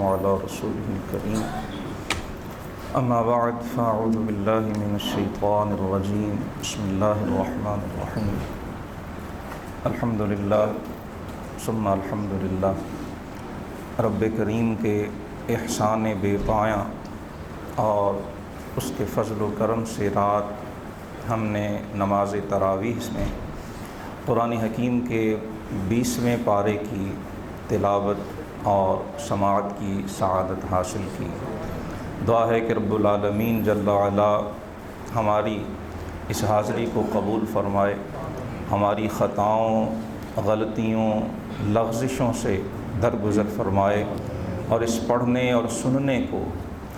وعلى رسوله الكريم أما بعد فأعوذ بالله من الشيطان الرجيم بسم الله الرحمن الرحيم الحمد للہ ثم الحمد للہ رب کریم کے احسان بے پایاں اور اس کے فضل و کرم سے رات ہم نے نماز تراویح میں قرآن حکیم کے 20ویں پارے کی تلاوت اور سماعت کی سعادت حاصل کی۔ دعا ہے کہ رب العالمین جل وعلا ہماری اس حاضری کو قبول فرمائے، ہماری خطاؤں، غلطیوں، لغزشوں سے درگزر فرمائے، اور اس پڑھنے اور سننے کو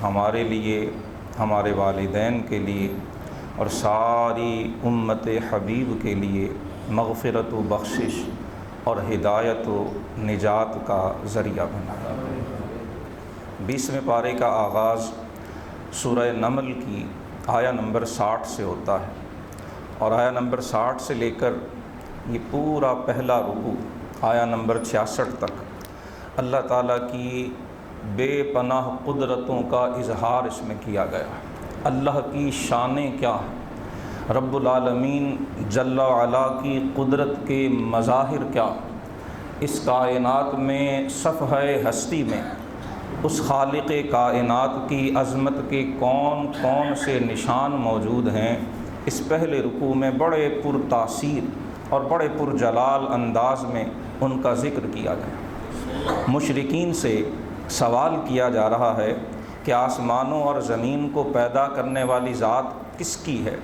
ہمارے لیے، ہمارے والدین کے لیے اور ساری امت حبیب کے لیے مغفرت و بخشش اور ہدایت و نجات کا ذریعہ بنا۔ 20ویں پارے کا آغاز سورہ نمل کی آیا نمبر 60 سے ہوتا ہے، اور آیا نمبر 60 سے لے کر یہ پورا پہلا رکوع آیا نمبر 66 تک اللہ تعالیٰ کی بے پناہ قدرتوں کا اظہار اس میں کیا گیا۔ اللہ کی شانیں کیا ہیں، رب العالمین جل وعلا کی قدرت کے مظاہر کیا، اس کائنات میں صفحہ ہستی میں اس خالق کائنات کی عظمت کے کون کون سے نشان موجود ہیں، اس پہلے رکوع میں بڑے پرتاثیر اور بڑے پرجلال انداز میں ان کا ذکر کیا گیا۔ مشرکین سے سوال کیا جا رہا ہے کہ آسمانوں اور زمین کو پیدا کرنے والی ذات کس کی ہے،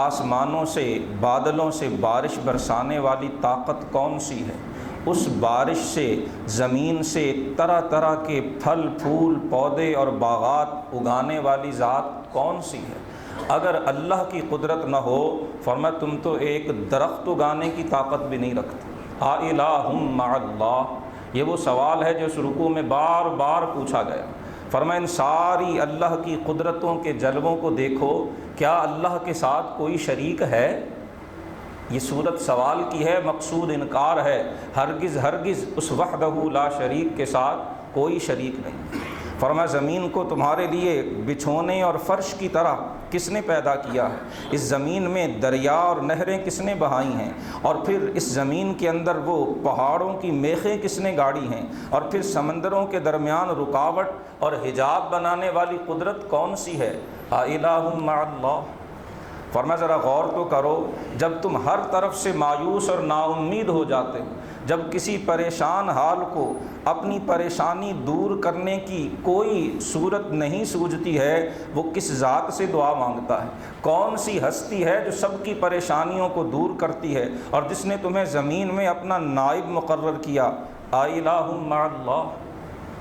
آسمانوں سے، بادلوں سے بارش برسانے والی طاقت کون سی ہے، اس بارش سے، زمین سے طرح طرح کے پھل پھول پودے اور باغات اگانے والی ذات کون سی ہے؟ اگر اللہ کی قدرت نہ ہو، فرمایا تم تو ایک درخت اگانے کی طاقت بھی نہیں رکھتے۔ اِلٰہٌ مع اللہ، یہ وہ سوال ہے جو اس رکوع میں بار بار پوچھا گیا۔ فرمایا ان ساری اللہ کی قدرتوں کے جلووں کو دیکھو، کیا اللہ کے ساتھ کوئی شریک ہے؟ یہ صورت سوال کی ہے، مقصود انکار ہے۔ ہرگز ہرگز اس وحدہ لا شریک کے ساتھ کوئی شریک نہیں۔ فرمایا زمین کو تمہارے لیے بچھونے اور فرش کی طرح کس نے پیدا کیا ہے؟ اس زمین میں دریا اور نہریں کس نے بہائی ہیں؟ اور پھر اس زمین کے اندر وہ پہاڑوں کی میخیں کس نے گاڑی ہیں؟ اور پھر سمندروں کے درمیان رکاوٹ اور حجاب بنانے والی قدرت کون سی ہے؟ اِلٰہٌ مع اللہ۔ فرمایا ذرا غور تو کرو، جب تم ہر طرف سے مایوس اور نا امید ہو جاتے ہو، جب کسی پریشان حال کو اپنی پریشانی دور کرنے کی کوئی صورت نہیں سوجتی ہے، وہ کس ذات سے دعا مانگتا ہے؟ کون سی ہستی ہے جو سب کی پریشانیوں کو دور کرتی ہے، اور جس نے تمہیں زمین میں اپنا نائب مقرر کیا؟ اِلٰہٌ مع اللہ۔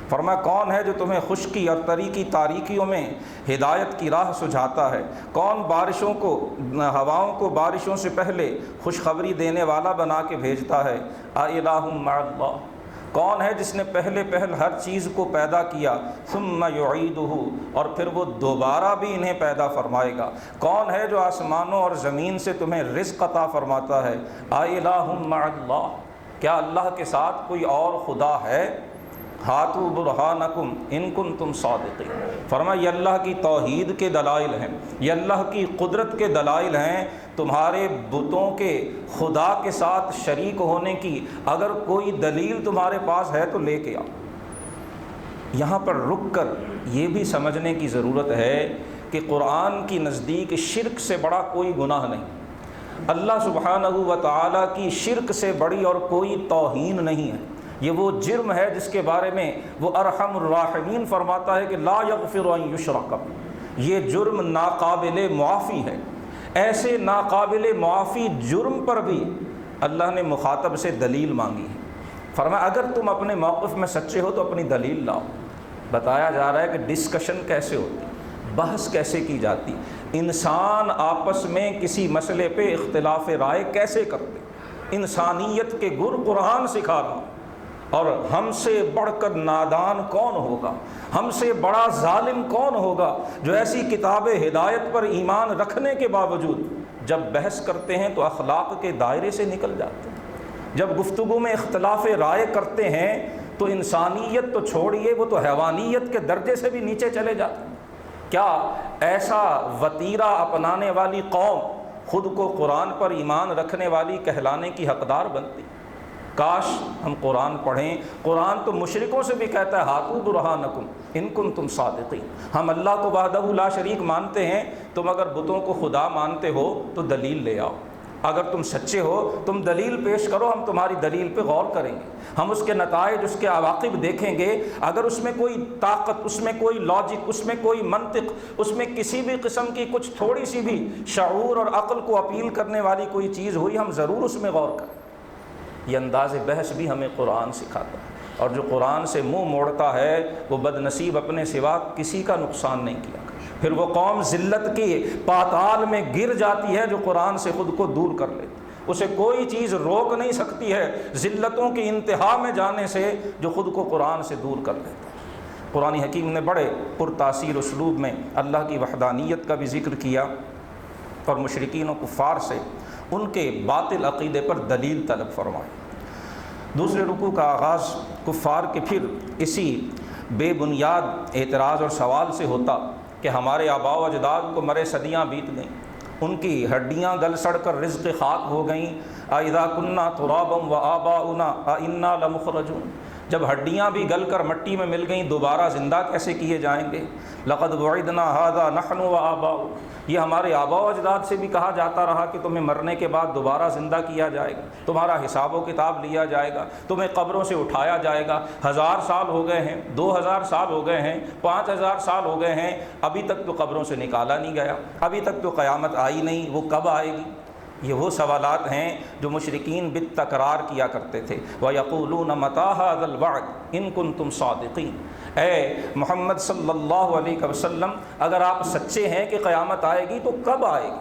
فرمایا کون ہے جو تمہیں خشکی اور تری کی تاریکیوں میں ہدایت کی راہ سجھاتا ہے؟ کون بارشوں کو، ہواؤں کو بارشوں سے پہلے خوشخبری دینے والا بنا کے بھیجتا ہے؟ اِلٰہٌ مع اللہ۔ کون ہے جس نے پہلے ہر چیز کو پیدا کیا، ثم یعیدہ، اور پھر وہ دوبارہ بھی انہیں پیدا فرمائے گا؟ کون ہے جو آسمانوں اور زمین سے تمہیں رزق عطا فرماتا ہے؟ اِلٰہٌ مع اللہ۔ کیا اللہ کے ساتھ کوئی اور خدا ہے؟ ہاتوا برہانکم ان کنتم صادقین۔ فرمایا یہ اللہ کی توحید کے دلائل ہیں، یہ اللہ کی قدرت کے دلائل ہیں۔ تمہارے بتوں کے خدا کے ساتھ شریک ہونے کی اگر کوئی دلیل تمہارے پاس ہے تو لے کے آؤ۔ یہاں پر رک کر یہ بھی سمجھنے کی ضرورت ہے کہ قرآن کی نزدیک شرک سے بڑا کوئی گناہ نہیں، اللہ سبحانہ و تعالیٰ کی شرک سے بڑی اور کوئی توہین نہیں ہے۔ یہ وہ جرم ہے جس کے بارے میں وہ ارحم الراحمین فرماتا ہے کہ لا یغفر ان یشرک بہ، یہ جرم ناقابل معافی ہے۔ ایسے ناقابل معافی جرم پر بھی اللہ نے مخاطب سے دلیل مانگی ہے۔ فرمایا اگر تم اپنے موقف میں سچے ہو تو اپنی دلیل لاؤ۔ بتایا جا رہا ہے کہ ڈسکشن کیسے ہوتی، بحث کیسے کی جاتی، انسان آپس میں کسی مسئلے پہ اختلاف رائے کیسے کرتے، انسانیت کے گر قرآن سکھا رہا۔ اور ہم سے بڑھ کر نادان کون ہوگا، ہم سے بڑا ظالم کون ہوگا جو ایسی کتاب ہدایت پر ایمان رکھنے کے باوجود جب بحث کرتے ہیں تو اخلاق کے دائرے سے نکل جاتے ہیں، جب گفتگو میں اختلاف رائے کرتے ہیں تو انسانیت تو چھوڑیے، وہ تو حیوانیت کے درجے سے بھی نیچے چلے جاتے ہیں۔ کیا ایسا وتیرہ اپنانے والی قوم خود کو قرآن پر ایمان رکھنے والی کہلانے کی حقدار بنتی؟ کاش ہم قرآن پڑھیں۔ قرآن تو مشرکوں سے بھی کہتا ہے ہاتو برہانکم ان کنتم صادقین، ہم اللہ کو وحدہ لا شریک مانتے ہیں، تم اگر بتوں کو خدا مانتے ہو تو دلیل لے آؤ، اگر تم سچے ہو تم دلیل پیش کرو، ہم تمہاری دلیل پہ غور کریں گے، ہم اس کے نتائج، اس کے عواقب دیکھیں گے، اگر اس میں کوئی طاقت، اس میں کوئی لاجک، اس میں کوئی منطق، اس میں کسی بھی قسم کی کچھ تھوڑی سی بھی شعور اور عقل کو اپیل کرنے والی کوئی چیز ہوئی، ہم ضرور اس میں غور کریں۔ یہ انداز بحث بھی ہمیں قرآن سکھاتا ہے، اور جو قرآن سے منہ موڑتا ہے وہ بد نصیب اپنے سوا کسی کا نقصان نہیں کیا، پھر وہ قوم ذلت کی پاتال میں گر جاتی ہے جو قرآن سے خود کو دور کر لیتی، اسے کوئی چیز روک نہیں سکتی ہے ذلتوں کی انتہا میں جانے سے جو خود کو قرآن سے دور کر لیتا ہے۔ قرآن حکیم نے بڑے پرتاثیر اسلوب میں اللہ کی وحدانیت کا بھی ذکر کیا اور مشرکین و کفار سے ان کے باطل عقیدے پر دلیل طلب فرمائی۔ دوسرے رکوع کا آغاز کفار کے پھر اسی بے بنیاد اعتراض اور سوال سے ہوتا کہ ہمارے آباء و اجداد کو مرے صدیاں بیت گئیں، ان کی ہڈیاں گل سڑ کر رزق خاک ہو گئیں، اذا کننا ترابا وآباؤنا ائنا لمخرجون، جب ہڈیاں بھی گل کر مٹی میں مل گئیں دوبارہ زندہ کیسے کیے جائیں گے؟ لقد وعدنا ھذا نحن وآباؤنا، یہ ہمارے آباء و اجداد سے بھی کہا جاتا رہا کہ تمہیں مرنے کے بعد دوبارہ زندہ کیا جائے گا، تمہارا حساب و کتاب لیا جائے گا، تمہیں قبروں سے اٹھایا جائے گا۔ 1000 سال ہو گئے ہیں، 2000 سال ہو گئے ہیں، 5000 سال ہو گئے ہیں، ابھی تک تو قبروں سے نکالا نہیں گیا، ابھی تک تو قیامت آئی نہیں، وہ کب آئے گی؟ یہ وہ سوالات ہیں جو مشرکین بالتکرار کیا کرتے تھے۔ وَيَقُولُونَ مَتَىٰ هَٰذَا الْوَعْدُ إِن كُنتُمْ صَادِقِينَ، اے محمد صلی اللہ علیہ وسلم اگر آپ سچے ہیں کہ قیامت آئے گی تو کب آئے گی؟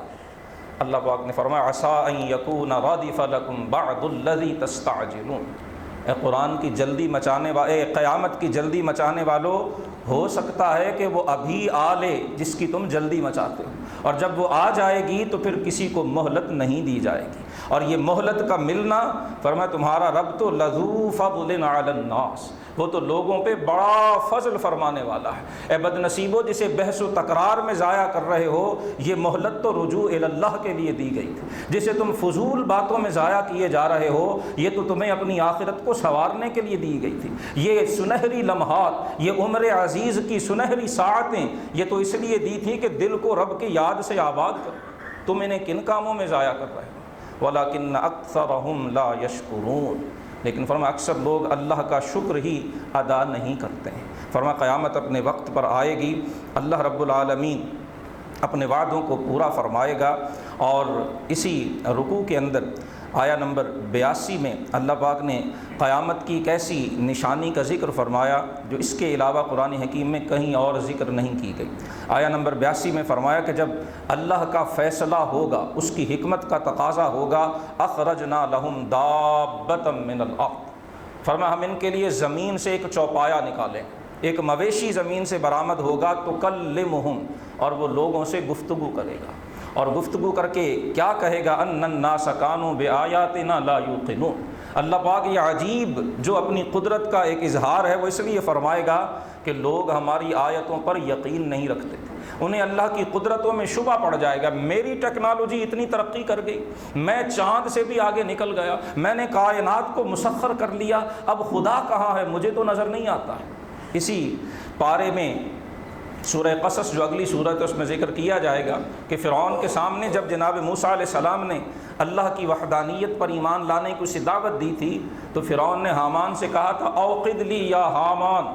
اللہ پاک نے فرمایا عَسَىٰ أَن يَكُونَ رَادِفَ لَكُمْ بَعْضُ الَّذِي تَسْتَعْجِلُونَ، اے قرآن کی جلدی مچانے والے، قیامت کی جلدی مچانے والوں، ہو سکتا ہے کہ وہ ابھی آ لے جس کی تم جلدی مچاتے ہو، اور جب وہ آ جائے گی تو پھر کسی کو مہلت نہیں دی جائے گی، اور یہ مہلت کا ملنا فرمایا تمہارا رب تو لذو فضل علی الناس، وہ تو لوگوں پہ بڑا فضل فرمانے والا ہے۔ اے بد نصیبو جسے بحث و تکرار میں ضائع کر رہے ہو، یہ مہلت تو رجوع الی اللہ کے لیے دی گئی تھی، جسے تم فضول باتوں میں ضائع کیے جا رہے ہو یہ تو تمہیں اپنی آخرت کو سنوارنے کے لیے دی گئی تھی۔ یہ سنہری لمحات، یہ عمر عزیز کی سنہری ساعتیں یہ تو اس لیے دی تھی کہ دل کو رب کی یاد سے آباد کرو، تم انہیں کن کاموں میں ضائع کر رہے ہو؟ وَلَكِنَّ أَكْثَرَهُمْ لَا يَشْكُرُونَ، لیکن فرمایا اکثر لوگ اللہ کا شکر ہی ادا نہیں کرتے ہیں۔ فرمایا قیامت اپنے وقت پر آئے گی، اللہ رب العالمین اپنے وعدوں کو پورا فرمائے گا، اور اسی رکوع کے اندر آیا نمبر 82 میں اللہ پاک نے قیامت کی ایک ایسی نشانی کا ذکر فرمایا جو اس کے علاوہ قرآن حکیم میں کہیں اور ذکر نہیں کی گئی۔ آیا نمبر 82 میں فرمایا کہ جب اللہ کا فیصلہ ہوگا، اس کی حکمت کا تقاضا ہوگا، اخرجنا لہم دابۃ من الارض، فرمایا ہم ان کے لیے زمین سے ایک چوپایا نکالیں، ایک مویشی زمین سے برآمد ہوگا، تکلمہم، اور وہ لوگوں سے گفتگو کرے گا، اور گفتگو کر کے کیا کہے گا؟ ان الناس کانوا بآیاتنا لا یوقنون، اللہ پاک یہ عجیب جو اپنی قدرت کا ایک اظہار ہے وہ اس لیے فرمائے گا کہ لوگ ہماری آیتوں پر یقین نہیں رکھتے تھے، انہیں اللہ کی قدرتوں میں شبہ پڑ جائے گا، میری ٹیکنالوجی اتنی ترقی کر گئی، میں چاند سے بھی آگے نکل گیا، میں نے کائنات کو مسخر کر لیا، اب خدا کہاں ہے مجھے تو نظر نہیں آتا ہے۔ اسی پارے میں سورہ قصص جو اگلی سورت ہے اس میں ذکر کیا جائے گا کہ فرعون کے سامنے جب جناب موسیٰ علیہ السلام نے اللہ کی وحدانیت پر ایمان لانے کی اسے دعوت دی تھی تو فرعون نے حامان سے کہا تھا اوقد لی یا حامان،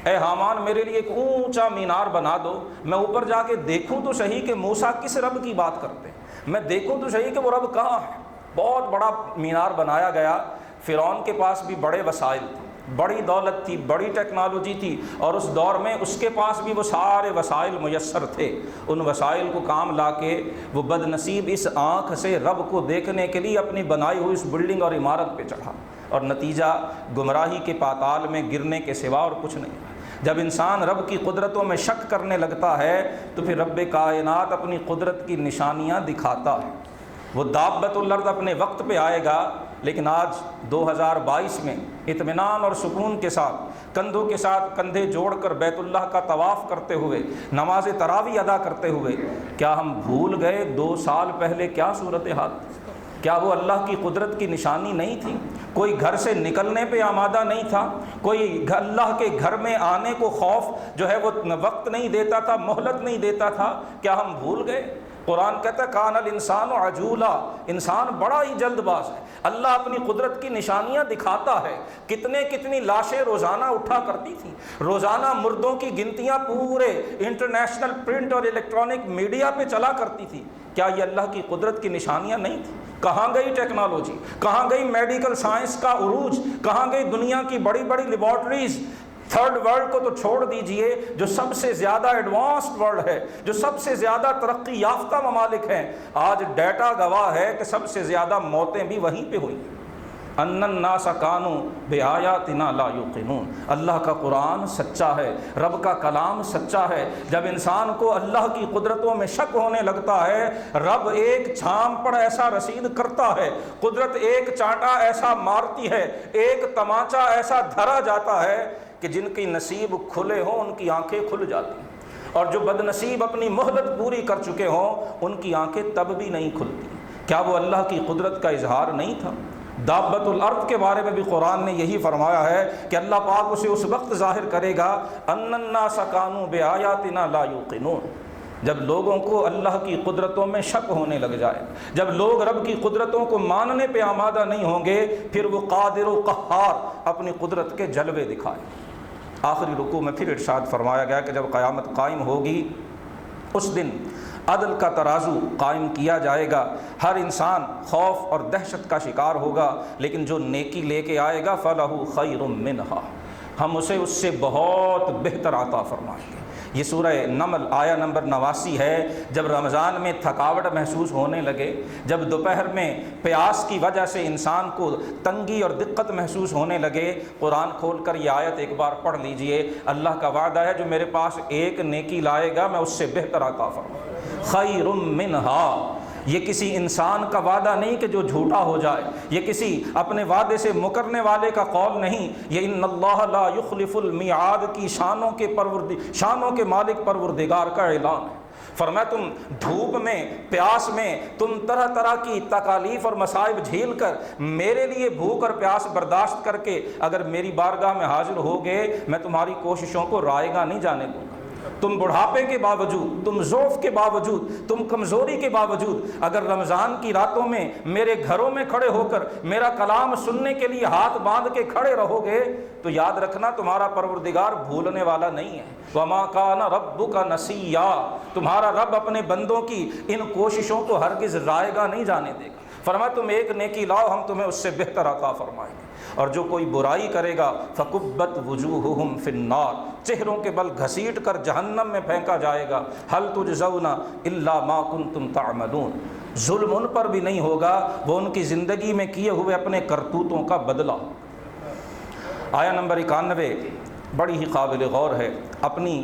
اے حامان میرے لیے ایک اونچا مینار بنا دو، میں اوپر جا کے دیکھوں تو صحیح کہ موسیٰ کس رب کی بات کرتے ہیں، میں دیکھوں تو صحیح کہ وہ رب کہاں ہے۔ بہت بڑا مینار بنایا گیا، فرعون کے پاس بھی بڑے وسائل تھے، بڑی دولت تھی، بڑی ٹیکنالوجی تھی، اور اس دور میں اس کے پاس بھی وہ سارے وسائل میسر تھے، ان وسائل کو کام لا کے وہ بد نصیب اس آنکھ سے رب کو دیکھنے کے لیے اپنی بنائی ہوئی اس بلڈنگ اور عمارت پہ چڑھا، اور نتیجہ گمراہی کے پاتال میں گرنے کے سوا اور کچھ نہیں۔ جب انسان رب کی قدرتوں میں شک کرنے لگتا ہے تو پھر رب کائنات اپنی قدرت کی نشانیاں دکھاتا ہے۔ وہ دابۃ الارض اپنے وقت پہ آئے گا، لیکن آج 2022 میں اطمینان اور سکون کے ساتھ کندھوں کے ساتھ کندھے جوڑ کر بیت اللہ کا طواف کرتے ہوئے نماز تراویح ادا کرتے ہوئے کیا ہم بھول گئے 2 سال پہلے کیا صورتحال؟ کیا وہ اللہ کی قدرت کی نشانی نہیں تھی؟ کوئی گھر سے نکلنے پہ آمادہ نہیں تھا، کوئی اللہ کے گھر میں آنے کو خوف جو ہے وہ وقت نہیں دیتا تھا، مہلت نہیں دیتا تھا؟ کیا ہم بھول گئے؟ قرآن کہتا ہے کان الانسان عجولا، انسان بڑا ہی جلد باز ہے۔ اللہ اپنی قدرت کی نشانیاں دکھاتا ہے۔ کتنی لاشیں روزانہ اٹھا کرتی تھیں، روزانہ مردوں کی گنتیاں پورے انٹرنیشنل پرنٹ اور الیکٹرانک میڈیا پہ چلا کرتی تھی۔ کیا یہ اللہ کی قدرت کی نشانیاں نہیں تھیں؟ کہاں گئی ٹیکنالوجی؟ کہاں گئی میڈیکل سائنس کا عروج؟ کہاں گئی دنیا کی بڑی بڑی لیبارٹریز؟ تھرڈ ورلڈ کو تو چھوڑ دیجئے، جو سب سے زیادہ ایڈوانسڈ ورلڈ ہے، جو سب سے زیادہ ترقی یافتہ ممالک ہیں، آج ڈیٹا گواہ ہے کہ سب سے زیادہ موتیں بھی وہیں پہ ہوئی۔ ان الناس کانوا بآیاتنا لا یوقنون۔ اللہ کا قرآن سچا ہے، رب کا کلام سچا ہے۔ جب انسان کو اللہ کی قدرتوں میں شک ہونے لگتا ہے، رب ایک چھام پر ایسا رسید کرتا ہے، قدرت ایک چانٹا ایسا مارتی ہے، ایک تماچا ایسا دھرا جاتا ہے کہ جن کی نصیب کھلے ہوں ان کی آنکھیں کھل جاتی ہیں، اور جو بد نصیب اپنی مہلت پوری کر چکے ہوں ان کی آنکھیں تب بھی نہیں کھلتی۔ کیا وہ اللہ کی قدرت کا اظہار نہیں تھا؟ دابۃ الارض کے بارے میں بھی قرآن نے یہی فرمایا ہے کہ اللہ پاک اسے اس وقت ظاہر کرے گا ان الناس کانوا بآیاتنا لا یوقنون، جب لوگوں کو اللہ کی قدرتوں میں شک ہونے لگ جائے، جب لوگ رب کی قدرتوں کو ماننے پہ آمادہ نہیں ہوں گے، پھر وہ قادر و قہار اپنی قدرت کے جلوے دکھائے۔ آخری رکوع میں پھر ارشاد فرمایا گیا کہ جب قیامت قائم ہوگی اس دن عدل کا ترازو قائم کیا جائے گا، ہر انسان خوف اور دہشت کا شکار ہوگا، لیکن جو نیکی لے کے آئے گا فَلَهُ خَيْرٌ مِّنْهَا، ہم اسے اس سے بہت بہتر عطا فرمائیں گے۔ یہ سورہ نمل آیہ نمبر 89 ہے۔ جب رمضان میں تھکاوٹ محسوس ہونے لگے، جب دوپہر میں پیاس کی وجہ سے انسان کو تنگی اور دقت محسوس ہونے لگے، قرآن کھول کر یہ آیت ایک بار پڑھ لیجئے۔ اللہ کا وعدہ ہے جو میرے پاس ایک نیکی لائے گا میں اس سے بہتر عطا فرماؤں گا۔ خیر منہا، یہ کسی انسان کا وعدہ نہیں کہ جو جھوٹا ہو جائے، یہ کسی اپنے وعدے سے مکرنے والے کا قول نہیں، یہ ان اللہ لا یخلف المیعاد کی شانوں کے مالک پروردگار کا اعلان ہے۔ فرمایا تم دھوپ میں پیاس میں تم طرح طرح کی تکالیف اور مصائب جھیل کر میرے لیے بھوک اور پیاس برداشت کر کے اگر میری بارگاہ میں حاضر ہوگے، میں تمہاری کوششوں کو رائے گا نہیں جانے دوں گا۔ تم بڑھاپے کے باوجود، تم ضعف کے باوجود، تم کمزوری کے باوجود اگر رمضان کی راتوں میں میرے گھروں میں کھڑے ہو کر میرا کلام سننے کے لیے ہاتھ باندھ کے کھڑے رہو گے تو یاد رکھنا تمہارا پروردگار بھولنے والا نہیں ہے۔ وَمَا كَانَ رَبُّكَ نَسِيًّا، تمہارا رب اپنے بندوں کی ان کوششوں کو ہرگز رائے گا نہیں جانے دے گا۔ فرمایا تم ایک نیکی لاؤ ہم تمہیں اس سے بہتر عطا فرمائیں گے، اور جو کوئی برائی کرے گا فَكُبَّتْ وُجُوهُهُمْ فِي النَّارِ، چہروں کے بل گھسیٹ کر جہنم میں پھینکا جائے گا۔ هَلْ تُجْزَوْنَ إِلَّا مَا كُنْتُمْ تَعْمَلُونَ، ظلم ان پر بھی نہیں ہوگا، وہ ان کی زندگی میں کیے ہوئے اپنے کرتوتوں کا بدلہ۔ آیہ نمبر 91 بڑی ہی قابل غور ہے۔ اپنی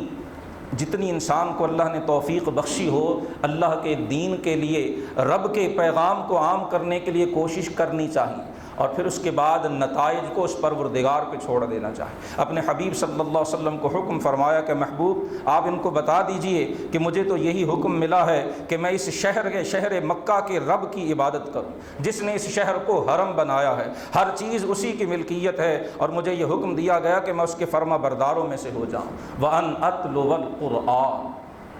جتنی انسان کو اللہ نے توفیق بخشی ہو اللہ کے دین کے لیے، رب کے پیغام کو عام کرنے کے لیے کوشش کرنی چاہیے، اور پھر اس کے بعد نتائج کو اس پروردگار پہ چھوڑ دینا چاہیے۔ اپنے حبیب صلی اللہ علیہ وسلم کو حکم فرمایا کہ محبوب آپ ان کو بتا دیجئے کہ مجھے تو یہی حکم ملا ہے کہ میں اس شہر مکہ کے رب کی عبادت کروں جس نے اس شہر کو حرم بنایا ہے، ہر چیز اسی کی ملکیت ہے، اور مجھے یہ حکم دیا گیا کہ میں اس کے فرما برداروں میں سے ہو جاؤں۔ وَأَنْ أَتْلُوَ الْقُرْآنَ،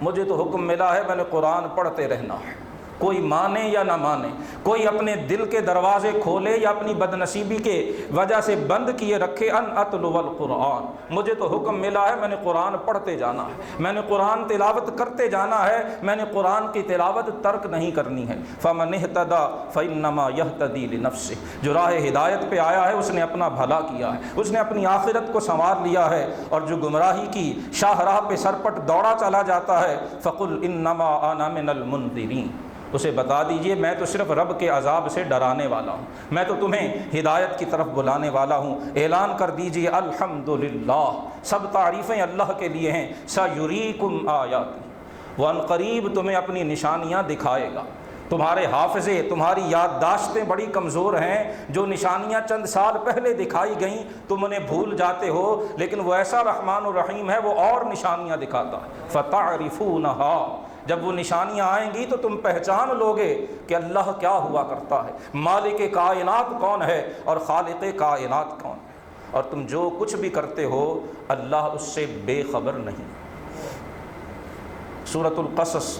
مجھے تو حکم ملا ہے میں نے قرآن پڑھتے رہنا ہے، کوئی مانے یا نہ مانے، کوئی اپنے دل کے دروازے کھولے یا اپنی بد نصیبی کے وجہ سے بند کیے رکھے، ان اتلو القرآن، مجھے تو حکم ملا ہے میں نے قرآن پڑھتے جانا ہے، میں نے قرآن تلاوت کرتے جانا ہے، میں نے قرآن کی تلاوت ترک نہیں کرنی ہے۔ فمن اہتدی فانما یہتدی لنفسہ، جو راہ ہدایت پہ آیا ہے اس نے اپنا بھلا کیا ہے، اس نے اپنی آخرت کو سنوار لیا ہے، اور جو گمراہی کی شاہراہ پہ سرپٹ دوڑا چلا جاتا ہے فقل انما انا من المنذرین، اسے بتا دیجئے میں تو صرف رب کے عذاب سے ڈرانے والا ہوں، میں تو تمہیں ہدایت کی طرف بلانے والا ہوں۔ اعلان کر دیجئے الحمدللہ، سب تعریفیں اللہ کے لیے ہیں، سیریکم آیاتی، وہ عنقریب تمہیں اپنی نشانیاں دکھائے گا۔ تمہارے حافظے، تمہاری یادداشتیں بڑی کمزور ہیں، جو نشانیاں چند سال پہلے دکھائی گئیں تم انہیں بھول جاتے ہو، لیکن وہ ایسا رحمان الرحیم ہے، وہ اور نشانیاں دکھاتا ہے۔ فَتَعْرِفُونَهَا، جب وہ نشانیاں آئیں گی تو تم پہچان لوگے کہ اللہ کیا ہوا کرتا ہے، مالک کائنات کون ہے اور خالق کائنات کون ہے، اور تم جو کچھ بھی کرتے ہو اللہ اس سے بے خبر نہیں۔ سورۃ القصص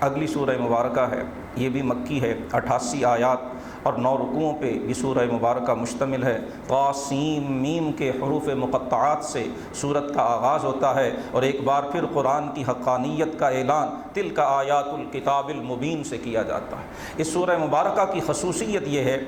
اگلی سورہ مبارکہ ہے، یہ بھی مکی ہے، 88 آیات اور 9 رکوعوں پہ یہ سورہ مبارکہ مشتمل ہے۔ قاسیم میم کے حروف مقطعات سے سورت کا آغاز ہوتا ہے، اور ایک بار پھر قرآن کی حقانیت کا اعلان تلک آیات الکتاب المبین سے کیا جاتا ہے۔ اس سورہ مبارکہ کی خصوصیت یہ ہے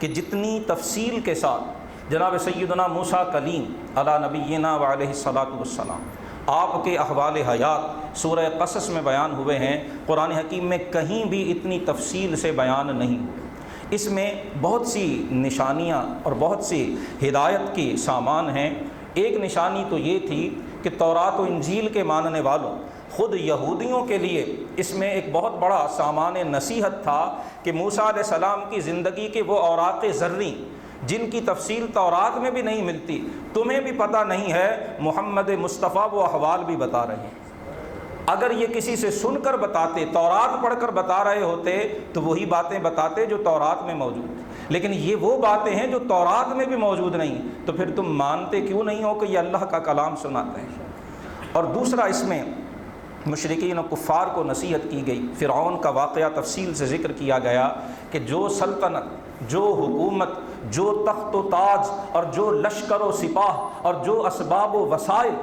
کہ جتنی تفصیل کے ساتھ جناب سیدنا موسیٰ کلیم علی نبینا وعلیہ الصلاۃ والسلام آپ کے احوال حیات سورہ قصص میں بیان ہوئے ہیں، قرآن حکیم میں کہیں بھی اتنی تفصیل سے بیان نہیں ہوئے۔ اس میں بہت سی نشانیاں اور بہت سی ہدایت کے سامان ہیں۔ ایک نشانی تو یہ تھی کہ تورات و انجیل کے ماننے والوں، خود یہودیوں کے لیے اس میں ایک بہت بڑا سامان نصیحت تھا کہ موسیٰ علیہ السلام کی زندگی کے وہ اوراق زرعی جن کی تفصیل تورات میں بھی نہیں ملتی، تمہیں بھی پتہ نہیں ہے، محمد مصطفیٰ وہ احوال بھی بتا رہے ہیں۔ اگر یہ کسی سے سن کر بتاتے، تورات پڑھ کر بتا رہے ہوتے تو وہی باتیں بتاتے جو تورات میں موجود، لیکن یہ وہ باتیں ہیں جو تورات میں بھی موجود نہیں، تو پھر تم مانتے کیوں نہیں ہو کہ یہ اللہ کا کلام سناتے ہیں۔ اور دوسرا اس میں مشرکین و کفار کو نصیحت کی گئی، فرعون کا واقعہ تفصیل سے ذکر کیا گیا کہ جو سلطنت، جو حکومت، جو تخت و تاج اور جو لشکر و سپاہ اور جو اسباب و وسائل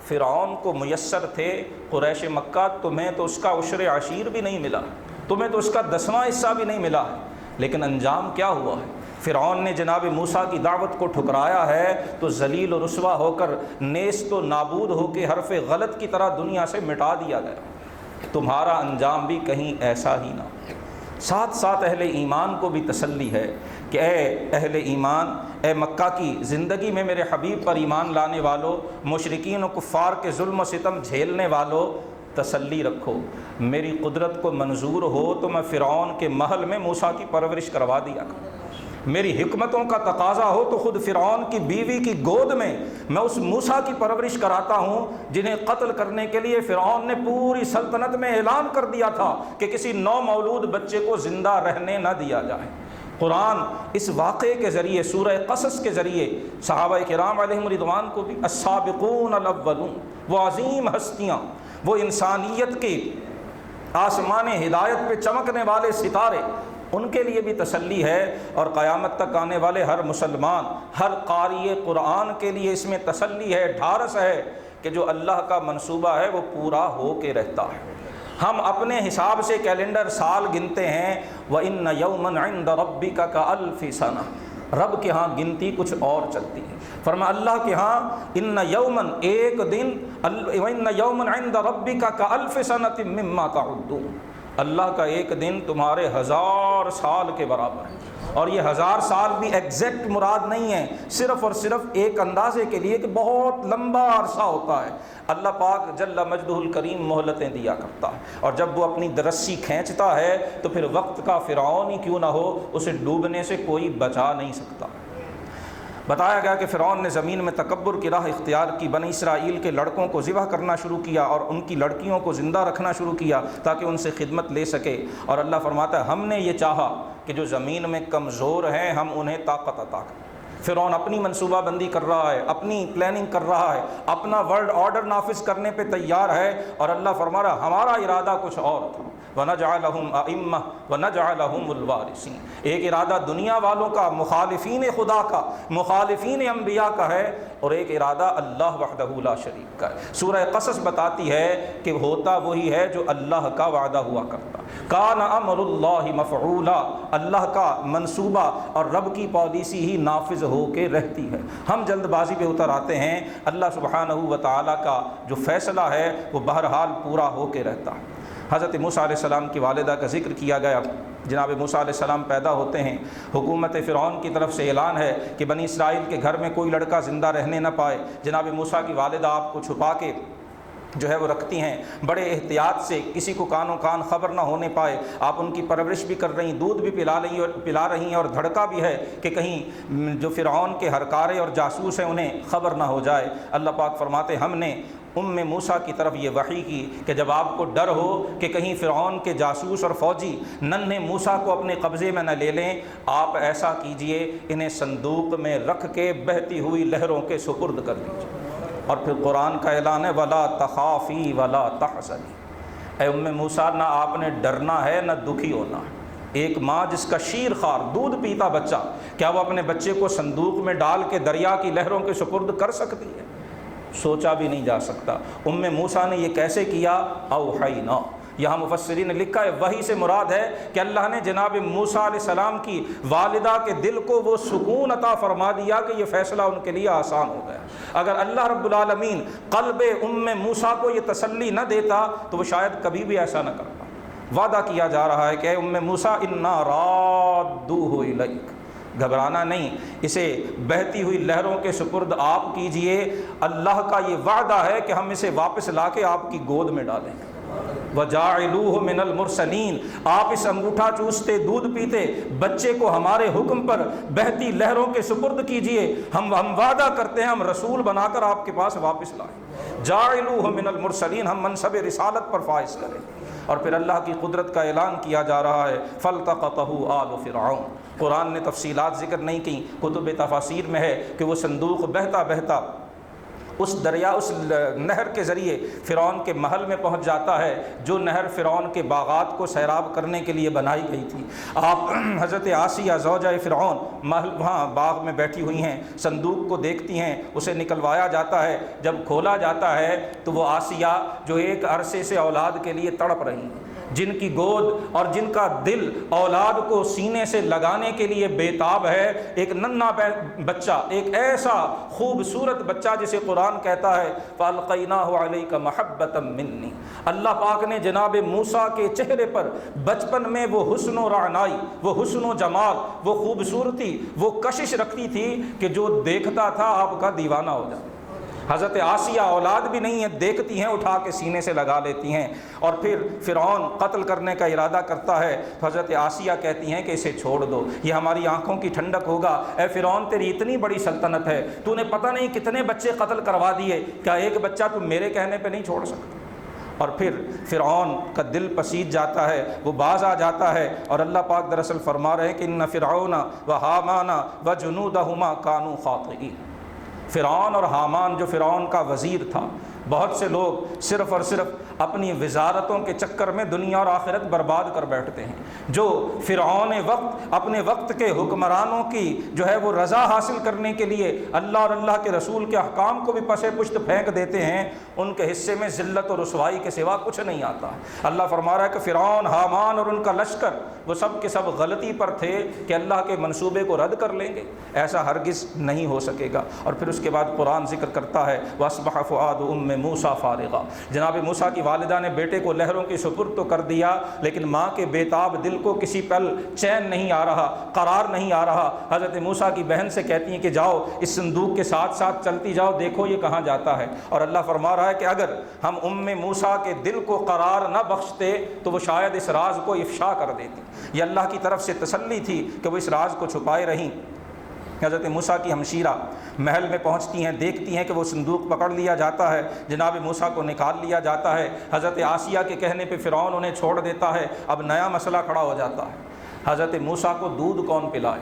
فرعون کو میسر تھے، قریش مکہ تمہیں تو اس کا عشر عشیر بھی نہیں ملا، تمہیں تو اس کا 10واں حصہ بھی نہیں ملا ہے، لیکن انجام کیا ہوا ہے؟ فرعون نے جناب موسیٰ کی دعوت کو ٹھکرایا ہے تو ذلیل و رسوا ہو کر نیست و نابود ہو کے حرف غلط کی طرح دنیا سے مٹا دیا گیا۔ تمہارا انجام بھی کہیں ایسا ہی نہ ہو۔ ساتھ ساتھ اہل ایمان کو بھی تسلی ہے کہ اے اہل ایمان، اے مکہ کی زندگی میں میرے حبیب پر ایمان لانے والوں، مشرکین و کفار کے ظلم و ستم جھیلنے والوں، تسلی رکھو، میری قدرت کو منظور ہو تو میں فرعون کے محل میں موسیٰ کی پرورش کروا دیا کروں، میری حکمتوں کا تقاضا ہو تو خود فرعون کی بیوی کی گود میں میں اس موسیٰ کی پرورش کراتا ہوں جنہیں قتل کرنے کے لیے فرعون نے پوری سلطنت میں اعلان کر دیا تھا کہ کسی نو مولود بچے کو زندہ رہنے نہ دیا جائے۔ قرآن اس واقعے کے ذریعے، سورہ قصص کے ذریعے صحابہ کرام علیہم رضوان کو بھی السابقون الاولون، وہ عظیم ہستیاں، وہ انسانیت کے آسمان ہدایت پہ چمکنے والے ستارے، ان کے لیے بھی تسلی ہے، اور قیامت تک آنے والے ہر مسلمان، ہر قاری قرآن کے لیے اس میں تسلی ہے، ڈھارس ہے کہ جو اللہ کا منصوبہ ہے وہ پورا ہو کے رہتا ہے۔ ہم اپنے حساب سے کیلنڈر سال گنتے ہیں، وَإِنَّ يَوْمًا عِنْدَ رَبِّكَ كَأَلْفِ سَنَةٍ، رب کے ہاں گنتی کچھ اور چلتی ہے۔ فرمایا اللہ کے ہاں ان یومن، ایک دن، وَإِنَّ يَوْمًا عِنْدَ رَبِّكَ كَأَلْفِ سَنَةٍ مِّمَّا تَعُدُّونَ، اللہ کا ایک دن تمہارے 1000 سال کے برابر ہے۔ اور یہ 1000 سال بھی ایگزیکٹ مراد نہیں ہے، صرف اور صرف ایک اندازے کے لیے کہ بہت لمبا عرصہ ہوتا ہے۔ اللہ پاک جل مجدہ الکریم مہلتیں دیا کرتا ہے، اور جب وہ اپنی رسی کھینچتا ہے تو پھر وقت کا فرعون ہی کیوں نہ ہو، اسے ڈوبنے سے کوئی بچا نہیں سکتا۔ بتایا گیا کہ فرعون نے زمین میں تکبر کی راہ اختیار کی، بنی اسرائیل کے لڑکوں کو ذبح کرنا شروع کیا اور ان کی لڑکیوں کو زندہ رکھنا شروع کیا تاکہ ان سے خدمت لے سکے، اور اللہ فرماتا ہے ہم نے یہ چاہا کہ جو زمین میں کمزور ہیں ہم انہیں طاقت عطا کریں۔ فرعون اپنی منصوبہ بندی کر رہا ہے، اپنی پلاننگ کر رہا ہے، اپنا ورلڈ آرڈر نافذ کرنے پہ تیار ہے، اور اللہ فرما رہا ہمارا ارادہ کچھ اور تھا۔ وَنَجْعَلَهُمْ أَئِمَّةً وَنَجْعَلَهُمُ الْوَارِثِينَ، ایک ارادہ دنیا والوں کا، مخالفین خدا کا، مخالفین انبیاء کا ہے، اور ایک ارادہ اللہ وحدہ لا شریک کا ہے۔ سورہ قصص بتاتی ہے کہ ہوتا وہی ہے جو اللہ کا وعدہ ہوا کرتا۔ کان امر اللہ مفعولا، اللہ کا منصوبہ اور رب کی پالیسی ہی نافذ ہو کے رہتی ہے۔ ہم جلد بازی پہ اتر آتے ہیں، اللہ سبحانہ و تعالیٰ کا جو فیصلہ ہے وہ بہرحال پورا ہو کے رہتا ہے۔ حضرت موسیٰ علیہ السلام کی والدہ کا ذکر کیا گیا۔ جناب موسیٰ علیہ السلام پیدا ہوتے ہیں، حکومت فرعون کی طرف سے اعلان ہے کہ بنی اسرائیل کے گھر میں کوئی لڑکا زندہ رہنے نہ پائے۔ جناب موسیٰ کی والدہ آپ کو چھپا کے جو ہے وہ رکھتی ہیں، بڑے احتیاط سے کسی کو کانوں کان خبر نہ ہونے پائے آپ ان کی پرورش بھی کر رہی ہیں، دودھ بھی پلا رہی ہیں، اور دھڑکا بھی ہے کہ کہیں جو فرعون کے ہرکارے اور جاسوس ہیں انہیں خبر نہ ہو جائے۔ اللہ پاک فرماتے ہم نے موسیٰ کی طرف یہ وحی کی کہ جب آپ کو ڈر ہو کہ کہیں فرعون کے جاسوس اور فوجی ننھے موسیٰ کو اپنے قبضے میں نہ لے لیں، آپ ایسا کیجئے انہیں صندوق میں رکھ کے بہتی ہوئی لہروں کے سپرد کر دیجئے۔ اور پھر قرآن کا اعلان ہے وَلَا تَخَافِي وَلَا تَحْزَنِي، اے موسیٰ نہ آپ نے ڈرنا ہے نہ دکھی ہونا ہے۔ ایک ماں جس کا شیر خوار دودھ پیتا بچہ، کیا وہ اپنے بچے کو صندوق میں ڈال کے دریا کی لہروں کے سپرد کر سکتی ہے؟ سوچا بھی نہیں جا سکتا۔ موسیٰ نے یہ کیسے کیا؟ اوحینا، یہاں مفسرین نے لکھا ہے وحی سے مراد ہے کہ اللہ نے جناب موسیٰ علیہ السلام کی والدہ کے دل کو وہ سکون عطا فرما دیا کہ یہ فیصلہ ان کے لیے آسان ہو گیا۔ اگر اللہ رب العالمین قلب موسیٰ کو یہ تسلی نہ دیتا تو وہ شاید کبھی بھی ایسا نہ کرتا۔ وعدہ کیا جا رہا ہے کہ موسیٰ انا رادوہ الیک، گھبرانا نہیں، اسے بہتی ہوئی لہروں کے سپرد آپ کیجئے، اللہ کا یہ وعدہ ہے کہ ہم اسے واپس لا کے آپ کی گود میں ڈالیں گے۔ وَجَاعِلُوهُ مِنَ الْمُرْسَلِينَ، آپ اس انگوٹھا چوستے دودھ پیتے بچے کو ہمارے حکم پر بہتی لہروں کے سپرد کیجئے، ہم وعدہ کرتے ہیں ہم رسول بنا کر آپ کے پاس واپس لائیں۔ جَاعِلُوهُ مِنَ الْمُرْسَلِينَ، ہم منصب رسالت پر فائز کریں۔ اور پھر اللہ کی قدرت کا اعلان کیا جا رہا ہے فَالْتَقَطَهُ آلُ فِرْعَوْنَ، قرآن نے تفصیلات ذکر نہیں کی، کتب تفاسیر میں ہے کہ وہ صندوق بہتا بہتا اس دریا، اس نہر کے ذریعے فرعون کے محل میں پہنچ جاتا ہے، جو نہر فرعون کے باغات کو سیراب کرنے کے لیے بنائی گئی تھی۔ آپ حضرت آسیہ زوجہ فرعون محل وہاں باغ میں بیٹھی ہوئی ہیں، صندوق کو دیکھتی ہیں، اسے نکلوایا جاتا ہے، جب کھولا جاتا ہے تو وہ آسیہ جو ایک عرصے سے اولاد کے لیے تڑپ رہی ہیں، جن کی گود اور جن کا دل اولاد کو سینے سے لگانے کے لیے بےتاب ہے، ایک ننھا بچہ، ایک ایسا خوبصورت بچہ جسے قرآن کہتا ہے فَأَلْقَيْنَاهُ عَلَيْكَ مَحَبَّةً مِّنِّي، اللہ پاک نے جناب موسیٰ کے چہرے پر بچپن میں وہ حسن و رعنائی، وہ حسن و جمال، وہ خوبصورتی، وہ کشش رکھتی تھی کہ جو دیکھتا تھا آپ کا دیوانہ ہو جاتا۔ حضرت آسیہ اولاد بھی نہیں ہے، دیکھتی ہیں اٹھا کے سینے سے لگا لیتی ہیں، اور پھر فرعون قتل کرنے کا ارادہ کرتا ہے تو حضرت آسیہ کہتی ہیں کہ اسے چھوڑ دو، یہ ہماری آنکھوں کی ٹھنڈک ہوگا۔ اے فرعون تیری اتنی بڑی سلطنت ہے، تو نے پتہ نہیں کتنے بچے قتل کروا دیے، کیا ایک بچہ تو میرے کہنے پہ نہیں چھوڑ سکتا؟ اور پھر فرعون کا دل پسیج جاتا ہے، وہ باز آ جاتا ہے، اور اللہ پاک دراصل فرما رہے ہیں کہ ان فرعون و حامان و جنودہما کانوا خاطئین، فرعون اور حامان جو فرعون کا وزیر تھا، بہت سے لوگ صرف اور صرف اپنی وزارتوں کے چکر میں دنیا اور آخرت برباد کر بیٹھتے ہیں، جو فرعون وقت اپنے وقت کے حکمرانوں کی جو ہے وہ رضا حاصل کرنے کے لیے اللہ اور اللہ کے رسول کے احکام کو بھی پس پشت پھینک دیتے ہیں، ان کے حصے میں ذلت اور رسوائی کے سوا کچھ نہیں آتا۔ اللہ فرما رہا ہے کہ فرعون، حامان اور ان کا لشکر وہ سب کے سب غلطی پر تھے کہ اللہ کے منصوبے کو رد کر لیں گے، ایسا ہرگز نہیں ہو سکے گا۔ اور پھر اس کے بعد قرآن ذکر کرتا ہے وَأَصْبَحَ فُؤَادُ أُمِّ موسیٰ فارغا، جناب موسیٰ کی والدہ نے بیٹے کو لہروں کی سپرد تو کر دیا، لیکن ماں کے بےتاب دل کو کسی پل چین نہیں آ رہا، قرار نہیں آ رہا۔ حضرت موسیٰ کی بہن سے کہتی ہیں کہ جاؤ اس صندوق کے ساتھ ساتھ چلتی جاؤ، دیکھو یہ کہاں جاتا ہے۔ اور اللہ فرما رہا ہے کہ اگر ہم موسیٰ کے دل کو قرار نہ بخشتے تو وہ شاید اس راز کو افشا کر دیتی۔ یہ اللہ کی طرف سے تسلی تھی کہ وہ اس راز کو چھپائے رہیں۔ حضرت موسیٰ کی ہمشیرہ محل میں پہنچتی ہیں، دیکھتی ہیں کہ وہ صندوق پکڑ لیا جاتا ہے، جناب موسیٰ کو نکال لیا جاتا ہے۔ حضرت آسیہ کے کہنے پہ فرعون انہیں چھوڑ دیتا ہے۔ اب نیا مسئلہ کھڑا ہو جاتا ہے، حضرت موسیٰ کو دودھ کون پلائے؟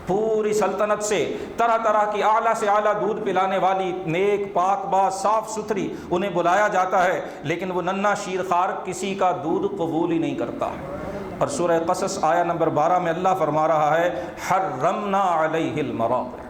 پوری سلطنت سے طرح طرح کی اعلیٰ سے اعلیٰ دودھ پلانے والی نیک پاک باز صاف ستھری انہیں بلایا جاتا ہے، لیکن وہ ننھا شیرخوار کسی کا دودھ قبول ہی نہیں کرتا ہے۔ اور سورہ قصص آیہ نمبر 12 میں اللہ فرما رہا ہے حرمنا علیہ المراضع،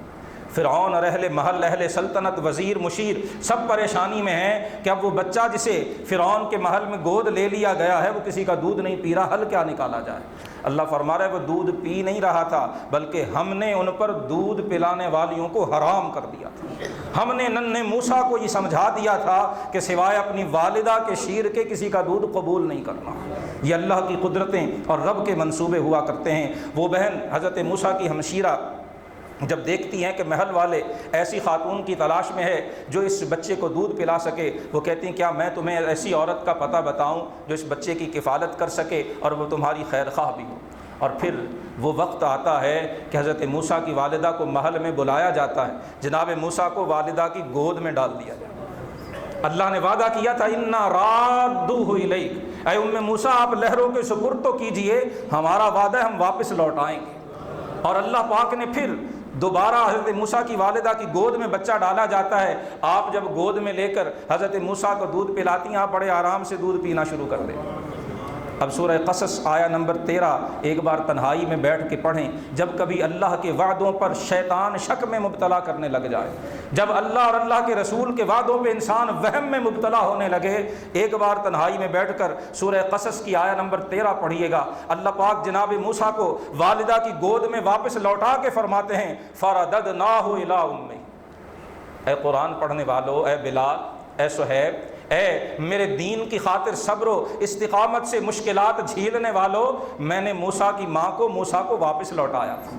فرعون اور اہل محل، اہل سلطنت، وزیر، مشیر سب پریشانی میں ہیں کہ اب وہ بچہ جسے فرعون کے محل میں گود لے لیا گیا ہے وہ کسی کا دودھ نہیں پی رہا، حل کیا نکالا جائے؟ اللہ فرما رہا ہے وہ دودھ پی نہیں رہا تھا، بلکہ ہم نے ان پر دودھ پلانے والیوں کو حرام کر دیا تھا۔ ہم نے ننھے موسیٰ کو یہ سمجھا دیا تھا کہ سوائے اپنی والدہ کے شیر کے کسی کا دودھ قبول نہیں کرنا۔ یہ اللہ کی قدرتیں اور رب کے منصوبے ہوا کرتے ہیں۔ وہ بہن حضرت موسیٰ کی ہمشیرہ جب دیکھتی ہیں کہ محل والے ایسی خاتون کی تلاش میں ہے جو اس بچے کو دودھ پلا سکے، وہ کہتی ہیں کیا میں تمہیں ایسی عورت کا پتہ بتاؤں جو اس بچے کی کفالت کر سکے اور وہ تمہاری خیر خواہ بھی ہو۔ اور پھر وہ وقت آتا ہے کہ حضرت موسیٰ کی والدہ کو محل میں بلایا جاتا ہے، جناب موسیٰ کو والدہ کی گود میں ڈال دیا جاتا ہے۔ اللہ نے وعدہ کیا تھا اِنَّا رَادُّوهُ إِلَيْكَ، اے ام موسیٰ آپ لہروں کے سپرد تو کیجئے، ہمارا وعدہ ہے ہم واپس لوٹ آئیں گے۔ اور اللہ پاک نے پھر دوبارہ حضرت موسیٰ کی والدہ کی گود میں بچہ ڈالا جاتا ہے۔ آپ جب گود میں لے کر حضرت موسیٰ کو دودھ پلاتی ہیں، آپ بڑے آرام سے دودھ پینا شروع کر دیں۔ اب سورہ قصص آیا نمبر 13 ایک بار تنہائی میں بیٹھ کے پڑھیں۔ جب کبھی اللہ کے وعدوں پر شیطان شک میں مبتلا کرنے لگ جائے، جب اللہ اور اللہ کے رسول کے وعدوں پہ انسان وہم میں مبتلا ہونے لگے، ایک بار تنہائی میں بیٹھ کر سورہ قصص کی آیا نمبر 13 پڑھیے گا۔ اللہ پاک جناب موسیٰ کو والدہ کی گود میں واپس لوٹا کے فرماتے ہیں فَرَدَدْنَاهُ إِلَىٰ أُمِّهِ، اے قرآن پڑھنے والو، اے بلال، اے صہیب، اے میرے دین کی خاطر صبر و استقامت سے مشکلات جھیلنے والو، میں نے موسیٰ کی ماں کو موسیٰ کو واپس لوٹایا تھا۔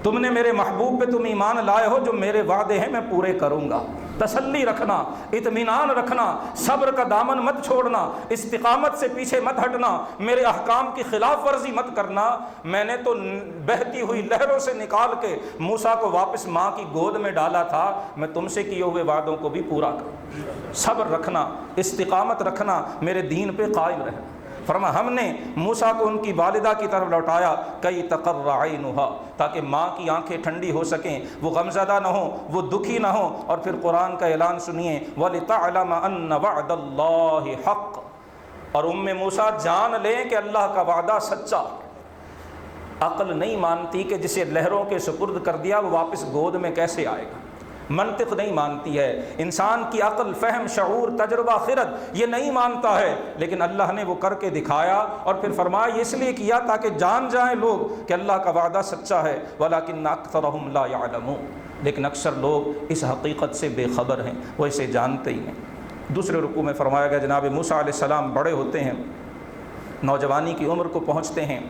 تم نے میرے محبوب پہ تم ایمان لائے ہو، جو میرے وعدے ہیں میں پورے کروں گا۔ تسلی رکھنا، اطمینان رکھنا، صبر کا دامن مت چھوڑنا، استقامت سے پیچھے مت ہٹنا، میرے احکام کی خلاف ورزی مت کرنا۔ میں نے تو بہتی ہوئی لہروں سے نکال کے موسیٰ کو واپس ماں کی گود میں ڈالا تھا، میں تم سے کیے ہوئے وعدوں کو بھی پورا کروں۔ صبر رکھنا، استقامت رکھنا، میرے دین پہ قائم رہنا۔ فرما ہم نے موسیٰ کو ان کی والدہ کی طرف لوٹایا کئی تقر عینها، تاکہ ماں کی آنکھیں ٹھنڈی ہو سکیں، وہ غمزدہ نہ ہوں، وہ دکھی نہ ہوں۔ اور پھر قرآن کا اعلان سنیے وَلِتَعْلَمَ أَنَّ وَعْدَ اللَّهِ حَقٌّ، اور ام موسیٰ جان لیں کہ اللہ کا وعدہ سچا۔ عقل نہیں مانتی کہ جسے لہروں کے سپرد کر دیا وہ واپس گود میں کیسے آئے گا، منطق نہیں مانتی ہے، انسان کی عقل، فہم، شعور، تجربہ، خرد یہ نہیں مانتا ہے، لیکن اللہ نے وہ کر کے دکھایا اور پھر فرمایا یہ اس لیے کیا تاکہ جان جائیں لوگ کہ اللہ کا وعدہ سچا ہے۔ وَلَكِنَّ أَكْثَرَهُمْ لَا يَعْلَمُونَ، لیکن اکثر لوگ اس حقیقت سے بے خبر ہیں، وہ اسے جانتے ہی نہیں۔ دوسرے رکوع میں فرمایا گیا جناب موسیٰ علیہ السلام بڑے ہوتے ہیں، نوجوانی کی عمر کو پہنچتے ہیں،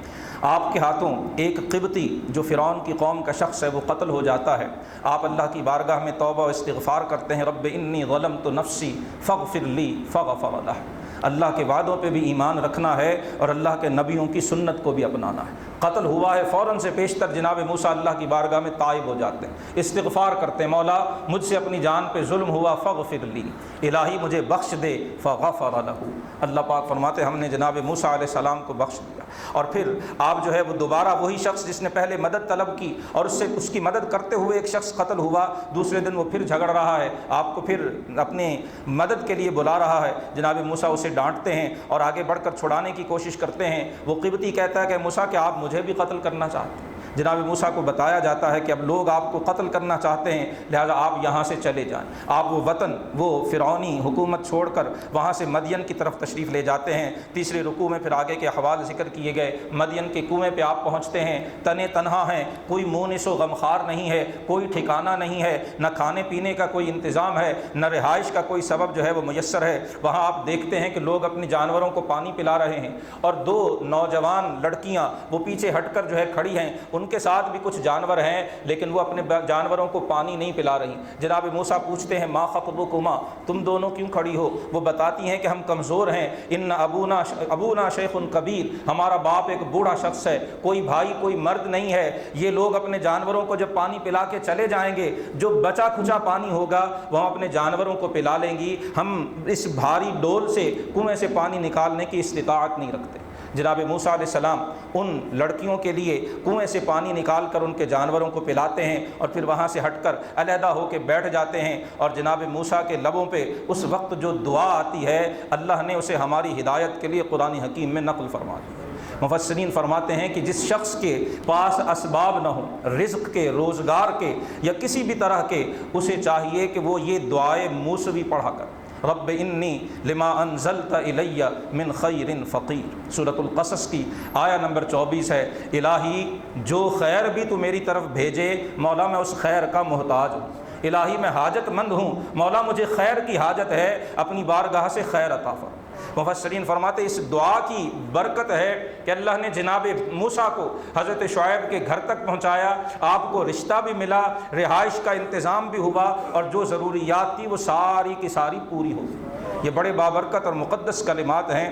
آپ کے ہاتھوں ایک قبطی جو فرعون کی قوم کا شخص ہے وہ قتل ہو جاتا ہے۔ آپ اللہ کی بارگاہ میں توبہ و استغفار کرتے ہیں، رب انی ظلمت نفسی فاغفر لی فغفر لہ۔ اللہ کے وعدوں پہ بھی ایمان رکھنا ہے اور اللہ کے نبیوں کی سنت کو بھی اپنانا ہے۔ قتل ہوا ہے، فوراً سے پیشتر جناب موسیٰ اللہ کی بارگاہ میں تائب ہو جاتے ہیں، استغفار کرتے ہیں، مولا مجھ سے اپنی جان پہ ظلم ہوا فاغفر لی، الہی مجھے بخش دے، فغفر لہ۔ اللہ پاک فرماتے ہم نے جناب موسیٰ علیہ السلام کو بخش دیا۔ اور پھر آپ جو ہے وہ دوبارہ وہی شخص جس نے پہلے مدد طلب کی اور اس کی مدد کرتے ہوئے ایک شخص قتل ہوا، دوسرے دن وہ پھر جھگڑ رہا ہے، آپ کو پھر اپنے مدد کے لیے بلا رہا ہے، جناب موسیٰ اسے ڈانٹتے ہیں اور آگے بڑھ کر چھڑانے کی کوشش کرتے ہیں۔ وہ قبطی کہتا ہے کہ موسیٰ کہ آپ مجھے بھی قتل کرنا چاہتے ہیں؟ جناب موسیٰ کو بتایا جاتا ہے کہ اب لوگ آپ کو قتل کرنا چاہتے ہیں، لہذا آپ یہاں سے چلے جائیں۔ آپ وہ وطن، وہ فرعونی حکومت چھوڑ کر وہاں سے مدین کی طرف تشریف لے جاتے ہیں۔ تیسرے رکوع میں پھر آگے کے احوال ذکر کیے گئے۔ مدین کے کنویں پہ آپ پہنچتے ہیں، تنے تنہا ہیں، کوئی مونس و غمخوار نہیں ہے، کوئی ٹھکانہ نہیں ہے، نہ کھانے پینے کا کوئی انتظام ہے، نہ رہائش کا کوئی سبب جو ہے وہ میسر ہے۔ وہاں آپ دیکھتے ہیں کہ لوگ اپنے جانوروں کو پانی پلا رہے ہیں اور دو نوجوان لڑکیاں وہ پیچھے ہٹ کر جو ہے کھڑی ہیں، ان کے ساتھ بھی کچھ جانور ہیں لیکن وہ اپنے جانوروں کو پانی نہیں پلا رہی۔ جناب موسیٰ پوچھتے ہیں ما خطبکما، تم دونوں کیوں کھڑی ہو؟ وہ بتاتی ہیں کہ ہم کمزور ہیں، ان ابونا شیخ کبیر، ہمارا باپ ایک بوڑھا شخص ہے، کوئی بھائی کوئی مرد نہیں ہے، یہ لوگ اپنے جانوروں کو جب پانی پلا کے چلے جائیں گے جو بچا کھچا پانی ہوگا وہ ہم اپنے جانوروں کو پلا لیں گی، ہم اس بھاری ڈول سے کنویں سے پانی نکالنے کی استطاعت نہیں رکھتے۔ جناب موسیٰ علیہ السلام ان لڑکیوں کے لیے کنویں سے پانی نکال کر ان کے جانوروں کو پلاتے ہیں اور پھر وہاں سے ہٹ کر علیحدہ ہو کے بیٹھ جاتے ہیں، اور جناب موسیٰ کے لبوں پہ اس وقت جو دعا آتی ہے اللہ نے اسے ہماری ہدایت کے لیے قرآن حکیم میں نقل فرما دیا۔ مفسرین فرماتے ہیں کہ جس شخص کے پاس اسباب نہ ہوں، رزق کے، روزگار کے یا کسی بھی طرح کے، اسے چاہیے کہ وہ یہ دعائے موسوی پڑھا کر، رب انی لما انزلت الی من خیر فقیر۔ سورۃ القصص کی آیا نمبر 24 ہے، الہی جو خیر بھی تو میری طرف بھیجے مولا میں اس خیر کا محتاج ہوں، الہی میں حاجت مند ہوں، مولا مجھے خیر کی حاجت ہے، اپنی بارگاہ سے خیر عطا فرما۔ مفسرین فرماتے اس دعا کی برکت ہے کہ اللہ نے جناب موسیٰ کو حضرت شعیب کے گھر تک پہنچایا، آپ کو رشتہ بھی ملا، رہائش کا انتظام بھی ہوا، اور جو ضروریات تھی وہ ساری کی ساری پوری ہو گئی۔ یہ بڑے بابرکت اور مقدس کلمات ہیں،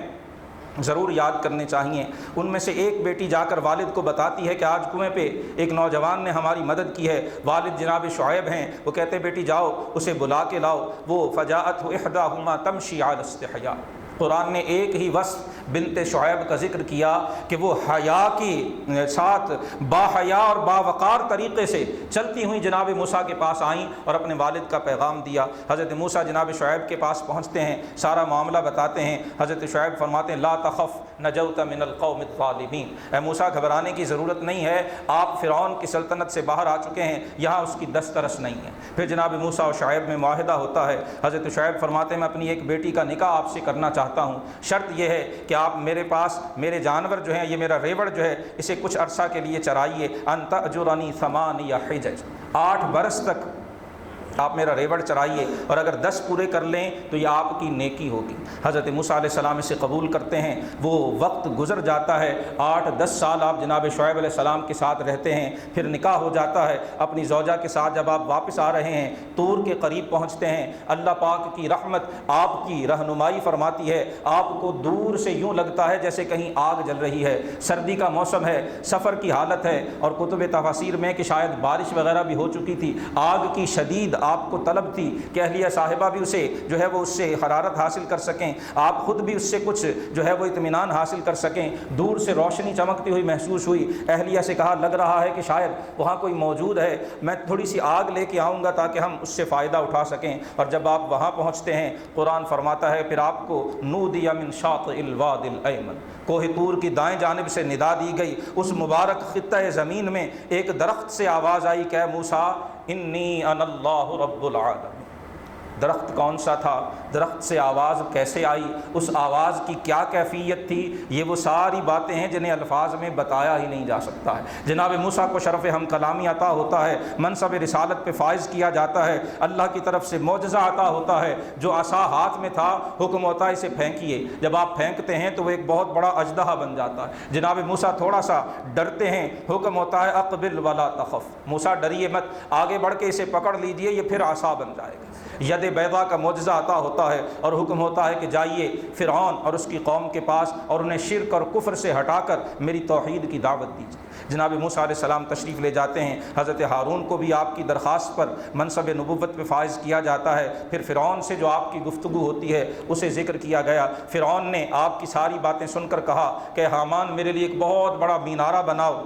ضرور یاد کرنے چاہیے۔ ان میں سے ایک بیٹی جا کر والد کو بتاتی ہے کہ آج کنویں پہ ایک نوجوان نے ہماری مدد کی ہے، والد جناب شعیب ہیں، وہ کہتے بیٹی جاؤ اسے بلا کے لاؤ۔ وہ فجاءتہ احداہما تمشی علی استحیاء، قرآن نے ایک ہی وصف بنت شعیب کا ذکر کیا کہ وہ حیا کے ساتھ باحیا اور باوقار طریقے سے چلتی ہوئی جناب موسیٰ کے پاس آئیں اور اپنے والد کا پیغام دیا۔ حضرت موسیٰ جناب شعیب کے پاس پہنچتے ہیں، سارا معاملہ بتاتے ہیں۔ حضرت شعیب فرماتے ہیں لا تخف نجوت من القوم الظالمین، اے موسیٰ گھبرانے کی ضرورت نہیں ہے، آپ فرعون کی سلطنت سے باہر آ چکے ہیں، یہاں اس کی دسترس نہیں ہے۔ پھر جناب موسیٰ اور شعیب میں معاہدہ ہوتا ہے۔ حضرت شعیب فرماتے ہیں میں اپنی ایک بیٹی کا نکاح آپ سے کرنا چاہتا ہوں، شرط یہ ہے کہ آپ میرے پاس میرے جانور جو ہیں، یہ میرا ریوڑ جو ہے، اسے کچھ عرصہ کے لیے چرائیے۔ ان تأجرنی 8 حجج، 8 برس تک آپ میرا ریوڑ چرائیے، اور اگر 10 پورے کر لیں تو یہ آپ کی نیکی ہوگی۔ حضرت موسیٰ علیہ السلام اسے قبول کرتے ہیں۔ وہ وقت گزر جاتا ہے، 8-10 سال آپ جناب شعیب علیہ السلام کے ساتھ رہتے ہیں، پھر نکاح ہو جاتا ہے۔ اپنی زوجہ کے ساتھ جب آپ واپس آ رہے ہیں، طور کے قریب پہنچتے ہیں، اللہ پاک کی رحمت آپ کی رہنمائی فرماتی ہے۔ آپ کو دور سے یوں لگتا ہے جیسے کہیں آگ جل رہی ہے، سردی کا موسم ہے، سفر کی حالت ہے، اور کتب تفاسیر میں کہ شاید بارش وغیرہ بھی ہو چکی تھی، آگ کی شدید آپ کو طلب تھی کہ اہلیہ صاحبہ بھی اسے جو ہے وہ اس سے حرارت حاصل کر سکیں، آپ خود بھی اس سے کچھ جو ہے وہ اطمینان حاصل کر سکیں۔ دور سے روشنی چمکتی ہوئی محسوس ہوئی، اہلیہ سے کہا لگ رہا ہے کہ شاید وہاں کوئی موجود ہے، میں تھوڑی سی آگ لے کے آؤں گا تاکہ ہم اس سے فائدہ اٹھا سکیں۔ اور جب آپ وہاں پہنچتے ہیں، قرآن فرماتا ہے پھر آپ کو نودی من شاطئ الوادی الایمن، کوہ طور کی دائیں جانب سے ندا دی گئی۔ اس مبارک خطہ زمین میں ایک درخت سے آواز آئی کہ اے موسیٰ انی انا اللہ رب العالمین۔ درخت کون سا تھا، درخت سے آواز کیسے آئی، اس آواز کی کیا کیفیت تھی، یہ وہ ساری باتیں ہیں جنہیں الفاظ میں بتایا ہی نہیں جا سکتا ہے۔ جناب موسیٰ کو شرف ہم کلامی عطا ہوتا ہے، منصب رسالت پہ فائز کیا جاتا ہے، اللہ کی طرف سے معجزہ عطا ہوتا ہے۔ جو عصا ہاتھ میں تھا، حکم ہوتا ہے اسے پھینکیے، جب آپ پھینکتے ہیں تو وہ ایک بہت بڑا اژدہا بن جاتا ہے۔ جناب موسیٰ تھوڑا سا ڈرتے ہیں، حکم ہوتا ہے اقبل ولا تخف، موسیٰ ڈریے مت، آگے بڑھ کے اسے پکڑ لیجئے، یہ پھر عصا بن جائے گا۔ ید بیضا کا معجزہ عطا ہوتا ہے، اور حکم ہوتا ہے کہ جائیے فرعون اور اس کی قوم کے پاس اور انہیں شرک اور کفر سے ہٹا کر میری توحید کی دعوت دیجیے۔ جناب موسیٰ علیہ السلام تشریف لے جاتے ہیں، حضرت ہارون کو بھی آپ کی درخواست پر منصب نبوت پہ فائز کیا جاتا ہے۔ پھر فرعون سے جو آپ کی گفتگو ہوتی ہے اسے ذکر کیا گیا۔ فرعون نے آپ کی ساری باتیں سن کر کہا کہ حامان میرے لیے ایک بہت بڑا مینارہ بناؤ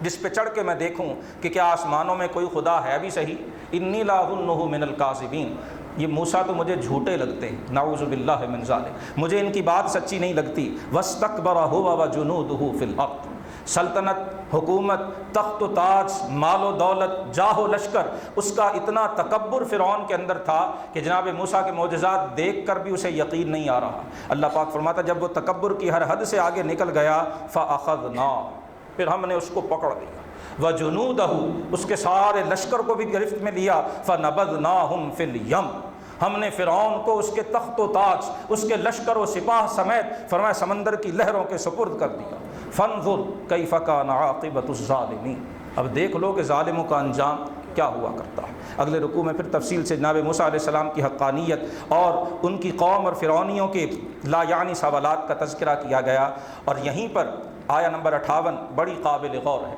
جس پہ چڑھ کے میں دیکھوں کہ کیا آسمانوں میں کوئی خدا ہے بھی صحیح۔ انی لا اظنہ من الکاذبین، یہ موسیٰ تو مجھے جھوٹے لگتے ہیں، نعوذ باللہ من ذالک، مجھے ان کی بات سچی نہیں لگتی۔ واستکبر هو وجنودہ فی الارض، سلطنت، حکومت، تخت و تاج، مال و دولت، جاہ و لشکر، اس کا اتنا تکبر فرعون کے اندر تھا کہ جناب موسیٰ کے معجزات دیکھ کر بھی اسے یقین نہیں آ رہا۔ اللہ پاک فرماتا جب وہ تکبر کی ہر حد سے آگے نکل گیا فَأَخَذْنَاهُ، پھر ہم نے اس کو پکڑ لیا، وَجُنُودَهُ، اس کے سارے لشکر کو بھی گرفت میں لیا، فَنَبَذْنَاهُمْ فِي الْيَمِّ، ہم نے فرعون کو اس کے تخت و تاج، اس کے لشکر و سپاہ سمیت فرمایا سمندر کی لہروں کے سپرد کر دیا۔ فَانظُرْ كَيْفَ كَانَ عَاقِبَةُ الظَّالِمِينَ، اب دیکھ لو کہ ظالموں کا انجام کیا ہوا کرتا ہے۔ اگلے رکوع میں پھر تفصیل سے جناب موسیٰ علیہ السلام کی حقانیت اور ان کی قوم اور فرعونیوں کے لا یعنی سوالات کا تذکرہ کیا گیا، اور یہیں پر آیا نمبر 58 بڑی قابل غور ہے۔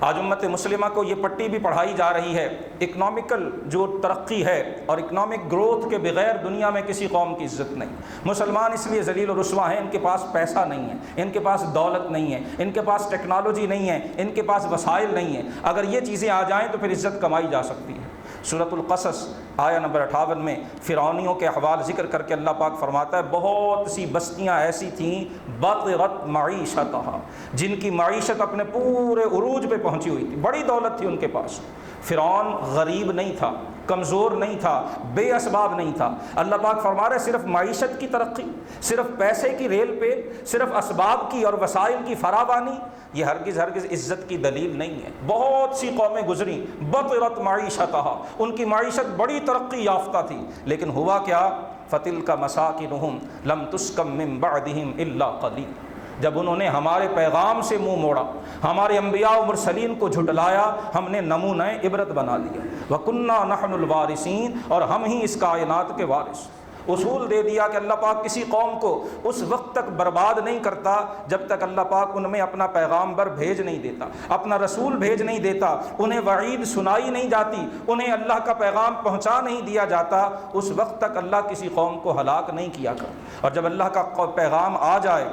آج امت مسلمہ کو یہ پٹی بھی پڑھائی جا رہی ہے، اکنامیکل جو ترقی ہے اور اکنامک گروتھ کے بغیر دنیا میں کسی قوم کی عزت نہیں۔ مسلمان اس لیے ذلیل و رسوا ہیں، ان کے پاس پیسہ نہیں ہے، ان کے پاس دولت نہیں ہے، ان کے پاس ٹیکنالوجی نہیں ہے، ان کے پاس وسائل نہیں ہیں۔ اگر یہ چیزیں آ جائیں تو پھر عزت کمائی جا سکتی ہے۔ سورۃ القصص آیا نمبر 58 میں فرعونیوں کے احوال ذکر کر کے اللہ پاک فرماتا ہے بہت سی بستیاں ایسی تھیں بطرت معیشتہا، جن کی معیشت اپنے پورے عروج پہ پہنچی ہوئی تھی، بڑی دولت تھی ان کے پاس۔ فرعون غریب نہیں تھا، کمزور نہیں تھا، بے اسباب نہیں تھا۔ اللہ پاک فرما رہے صرف معیشت کی ترقی، صرف پیسے کی ریل پہ، صرف اسباب کی اور وسائل کی فراوانی، یہ ہرگز عزت کی دلیل نہیں ہے۔ بہت سی قومیں گزری، بطرت معیشتہا، ان کی معیشت بڑی ترقی یافتہ تھی، لیکن ہوا کیا؟ فتلک مساکنہم لم تسکن من بعدہم الا قلیل۔ جب انہوں نے ہمارے پیغام سے منہ موڑا، ہمارے انبیاء و مرسلین کو جھٹلایا، ہم نے نمونہ عبرت بنا لیا۔ وَكُنَّا نَحْنُ الْوَارِثِينَ، اور ہم ہی اس کائنات کے وارث۔ اصول دے دیا کہ اللہ پاک کسی قوم کو اس وقت تک برباد نہیں کرتا جب تک اللہ پاک ان میں اپنا پیغامبر بھیج نہیں دیتا، اپنا رسول بھیج نہیں دیتا، انہیں وعید سنائی نہیں جاتی، انہیں اللہ کا پیغام پہنچا نہیں دیا جاتا، اس وقت تک اللہ کسی قوم کو ہلاک نہیں کیا کرتا۔ اور جب اللہ کا پیغام آ جائے،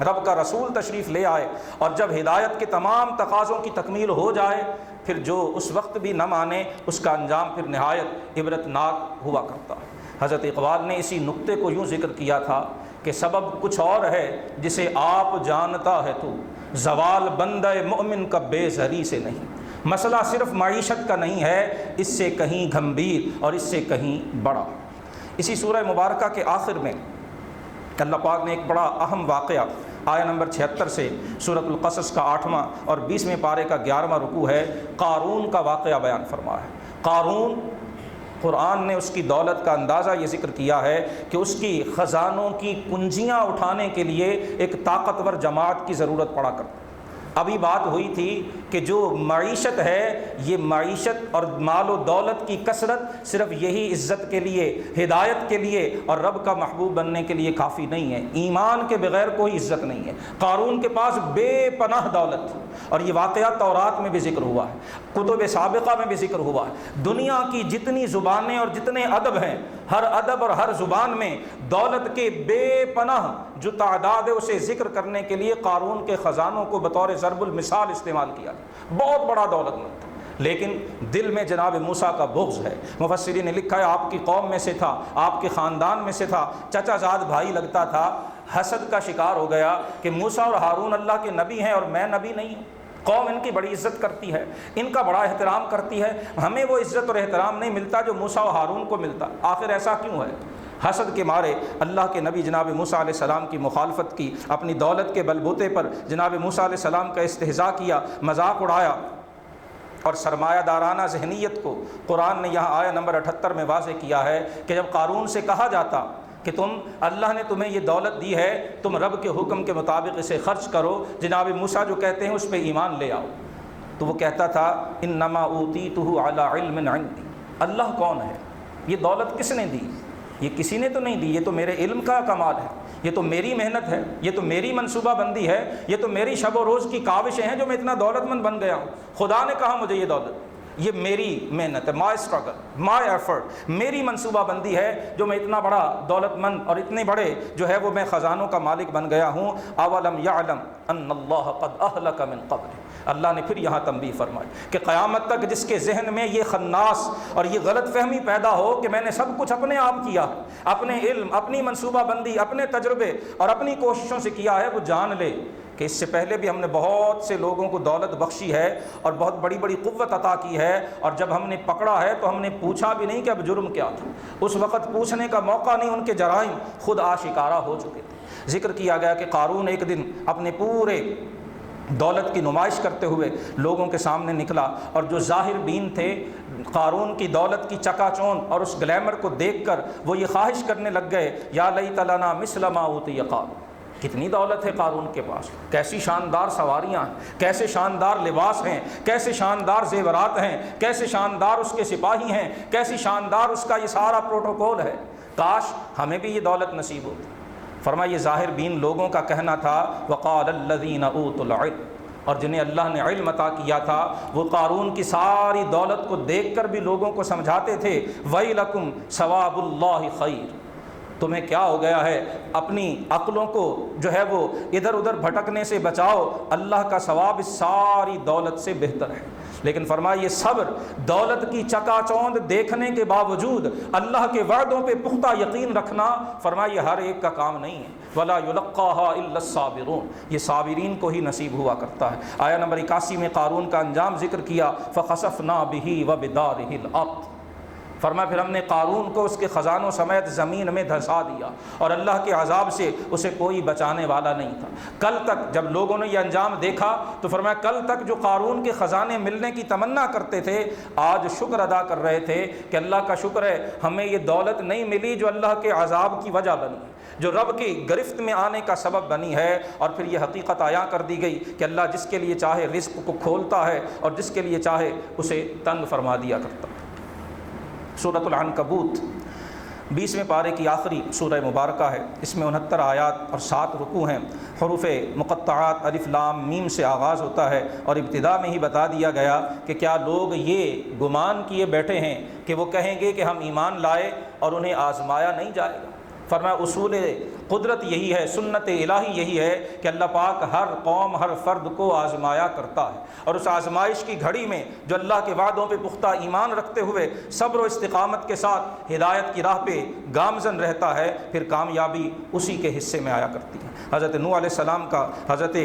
رب کا رسول تشریف لے آئے، اور جب ہدایت کے تمام تقاضوں کی تکمیل ہو جائے، پھر جو اس وقت بھی نہ مانے اس کا انجام پھر نہایت عبرت ناک ہوا کرتا ہے۔ حضرت اقبال نے اسی نقطے کو یوں ذکر کیا تھا کہ سبب کچھ اور ہے جسے آپ جانتا ہے تو، زوال بندہ مومن کا بے زری سے نہیں۔ مسئلہ صرف معیشت کا نہیں ہے، اس سے کہیں گھمبیر اور اس سے کہیں بڑا۔ اسی سورہ مبارکہ کے آخر میں اللہ پاک نے ایک بڑا اہم واقعہ آیہ نمبر 76 سے سورۃ القصص کا 8واں اور 20ویں پارے کا 11واں رکوع ہے، قارون کا واقعہ بیان فرمایا ہے۔ قارون، قرآن نے اس کی دولت کا اندازہ یہ ذکر کیا ہے کہ اس کی خزانوں کی کنجیاں اٹھانے کے لیے ایک طاقتور جماعت کی ضرورت پڑا کرتی۔ ابھی بات ہوئی تھی کہ جو معیشت ہے، یہ معیشت اور مال و دولت کی کثرت صرف یہی عزت کے لیے، ہدایت کے لیے اور رب کا محبوب بننے کے لیے کافی نہیں ہے۔ ایمان کے بغیر کوئی عزت نہیں ہے۔ قارون کے پاس بے پناہ دولت تھی، اور یہ واقعہ تورات میں بھی ذکر ہوا ہے، کتب سابقہ میں بھی ذکر ہوا ہے۔ دنیا کی جتنی زبانیں اور جتنے ادب ہیں، ہر ادب اور ہر زبان میں دولت کے بے پناہ جو تعداد ہے اسے ذکر کرنے کے لیے قارون کے خزانوں کو بطور ضرب المثال استعمال کیا۔ بہت بڑا دولت مند تھا، لیکن دل میں جناب موسیٰ کا بغض ہے۔ مفسرین نے لکھا ہے آپ کی قوم میں سے تھا، آپ کے خاندان میں سے تھا، چچا زاد بھائی لگتا تھا، حسد کا شکار ہو گیا کہ موسیٰ اور ہارون اللہ کے نبی ہیں اور میں نبی نہیں ہوں۔ قوم ان کی بڑی عزت کرتی ہے، ان کا بڑا احترام کرتی ہے، ہمیں وہ عزت اور احترام نہیں ملتا جو موسیٰ و ہارون کو ملتا، آخر ایسا کیوں ہے؟ حسد کے مارے اللہ کے نبی جناب موسیٰ علیہ السلام کی مخالفت کی، اپنی دولت کے بلبوتے پر جناب موسیٰ علیہ السلام کا استہزاء کیا، مذاق اڑایا، اور سرمایہ دارانہ ذہنیت کو قرآن نے یہاں آیہ نمبر 78 میں واضح کیا ہے کہ جب قارون سے کہا جاتا کہ تم، اللہ نے تمہیں یہ دولت دی ہے، تم رب کے حکم کے مطابق اسے خرچ کرو، جناب موسیٰ جو کہتے ہیں اس پہ ایمان لے آؤ، تو وہ کہتا تھا انما اوتیتہ علی علم عندی۔ اللہ کون ہے؟ یہ دولت کس نے دی؟ یہ کسی نے تو نہیں دی، یہ تو میرے علم کا کمال ہے، یہ تو میری محنت ہے، یہ تو میری منصوبہ بندی ہے، یہ تو میری شب و روز کی کاوشیں ہیں جو میں اتنا دولت مند بن گیا ہوں۔ خدا نے کہا مجھے یہ دولت، یہ میری محنت ہے، مائی اسٹرگل، مائی ایفرٹ، میری منصوبہ بندی ہے جو میں اتنا بڑا دولت مند اور اتنے بڑے جو ہے وہ میں خزانوں کا مالک بن گیا ہوں۔ اولم یعلم ان اللہ قد اہلک من قبل، اللہ نے پھر یہاں تنبیہ فرمائی کہ قیامت تک جس کے ذہن میں یہ خناس اور یہ غلط فہمی پیدا ہو کہ میں نے سب کچھ اپنے آپ کیا، اپنے علم، اپنی منصوبہ بندی، اپنے تجربے اور اپنی کوششوں سے کیا ہے، وہ جان لے کہ اس سے پہلے بھی ہم نے بہت سے لوگوں کو دولت بخشی ہے اور بہت بڑی بڑی قوت عطا کی ہے، اور جب ہم نے پکڑا ہے تو ہم نے پوچھا بھی نہیں کہ اب جرم کیا تھا، اس وقت پوچھنے کا موقع نہیں، ان کے جرائم خود آشکارا ہو چکے تھے۔ ذکر کیا گیا کہ قارون ایک دن اپنے پورے دولت کی نمائش کرتے ہوئے لوگوں کے سامنے نکلا، اور جو ظاہر بین تھے قارون کی دولت کی چکا چوند اور اس گلیمر کو دیکھ کر وہ یہ خواہش کرنے لگ گئے، یا لیت لنا مثل ما اوتی قارون، کتنی دولت ہے قارون کے پاس، کیسی شاندار سواریاں ہیں، کیسے شاندار لباس ہیں، کیسے شاندار زیورات ہیں، کیسے شاندار اس کے سپاہی ہیں، کیسی شاندار اس کا یہ سارا پروٹوکول ہے، کاش ہمیں بھی یہ دولت نصیب ہوتی۔ فرمایا یہ ظاہر بین لوگوں کا کہنا تھا، وقال الذین اوتوا العلم، اور جنہیں اللہ نے علم عطا کیا تھا وہ قارون کی ساری دولت کو دیکھ کر بھی لوگوں کو سمجھاتے تھے، ویلکم ثواب اللہ خیر، تمہیں کیا ہو گیا ہے، اپنی عقلوں کو جو ہے وہ ادھر ادھر بھٹکنے سے بچاؤ، اللہ کا ثواب اس ساری دولت سے بہتر ہے۔ لیکن فرمایا یہ صبر، دولت کی چکا چوند دیکھنے کے باوجود اللہ کے وعدوں پہ پختہ یقین رکھنا، فرمایا یہ ہر ایک کا کام نہیں ہے، ولا یلقاها الا الصابرون، یہ صابرین کو ہی نصیب ہوا کرتا ہے۔ آیہ نمبر 81 میں قارون کا انجام ذکر کیا، فخسفنا به وبداره الارض، فرمایا پھر ہم نے قارون کو اس کے خزانوں سمیت زمین میں دھسا دیا اور اللہ کے عذاب سے اسے کوئی بچانے والا نہیں تھا۔ کل تک جب لوگوں نے یہ انجام دیکھا تو فرمایا کل تک جو قارون کے خزانے ملنے کی تمنا کرتے تھے آج شکر ادا کر رہے تھے کہ اللہ کا شکر ہے ہمیں یہ دولت نہیں ملی جو اللہ کے عذاب کی وجہ بنی، جو رب کی گرفت میں آنے کا سبب بنی ہے۔ اور پھر یہ حقیقت عیاں کر دی گئی کہ اللہ جس کے لیے چاہے رزق کو کھولتا ہے اور جس کے لیے چاہے اسے تنگ فرما دیا کرتا ہے۔ سورۃ العنکبوت 20ویں پارے کی آخری سورہ مبارکہ ہے، اس میں 69 آیات اور 7 رکوع ہیں۔ حروف مقطعات الف لام میم سے آغاز ہوتا ہے اور ابتدا میں ہی بتا دیا گیا کہ کیا لوگ یہ گمان کیے بیٹھے ہیں کہ وہ کہیں گے کہ ہم ایمان لائے اور انہیں آزمایا نہیں جائے گا۔ فرمایا اصول قدرت یہی ہے، سنت الہی یہی ہے کہ اللہ پاک ہر قوم ہر فرد کو آزمایا کرتا ہے، اور اس آزمائش کی گھڑی میں جو اللہ کے وعدوں پہ پختہ ایمان رکھتے ہوئے صبر و استقامت کے ساتھ ہدایت کی راہ پہ گامزن رہتا ہے، پھر کامیابی اسی کے حصے میں آیا کرتی ہے۔ حضرت نوح علیہ السلام کا، حضرت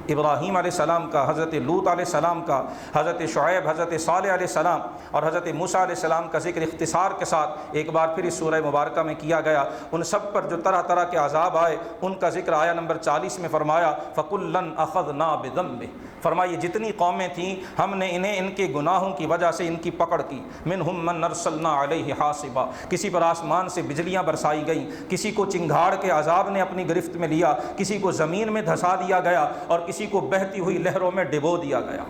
ابراہیم علیہ السلام کا، حضرت لوط علیہ السلام کا، حضرت شعیب، حضرت صالح علیہ السلام اور حضرت موسیٰ علیہ السلام کا ذکر اختصار کے ساتھ ایک بار پھر اس سورہ مبارکہ میں کیا گیا۔ ان سب پر جو طرح طرح کے عذاب آئے ان کا ذکر آیا نمبر 40 میں فرمایا فَكُلًّا أَخَذْنَا بِذَنبِهِ، فرمایا یہ جتنی قومیں تھیں ہم نے انہیں ان کے گناہوں کی وجہ سے ان کی پکڑ کی۔ مِنْهُمْ مَنْ أَرْسَلْنَا عَلَيْهِ حَاصِبًا، کسی پر آسمان سے بجلیاں برسائی گئیں، کسی کو چنگھاڑ کے عذاب نے اپنی گرفت میں لیا، کسی کو زمین میں دھسا دیا گیا اور کسی کو بہتی ہوئی لہروں میں ڈبو دیا گیا۔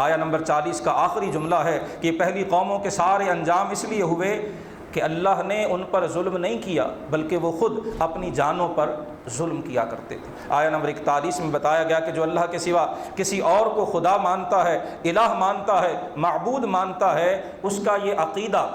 آیا نمبر 40 کا آخری جملہ ہے کہ پہلی قوموں کے سارے انجام اس لیے ہوئے کہ اللہ نے ان پر ظلم نہیں کیا بلکہ وہ خود اپنی جانوں پر ظلم کیا کرتے تھے۔ آیا نمبر 41 میں بتایا گیا کہ جو اللہ کے سوا کسی اور کو خدا مانتا ہے، الہ مانتا ہے، معبود مانتا ہے، اس کا یہ عقیدہ،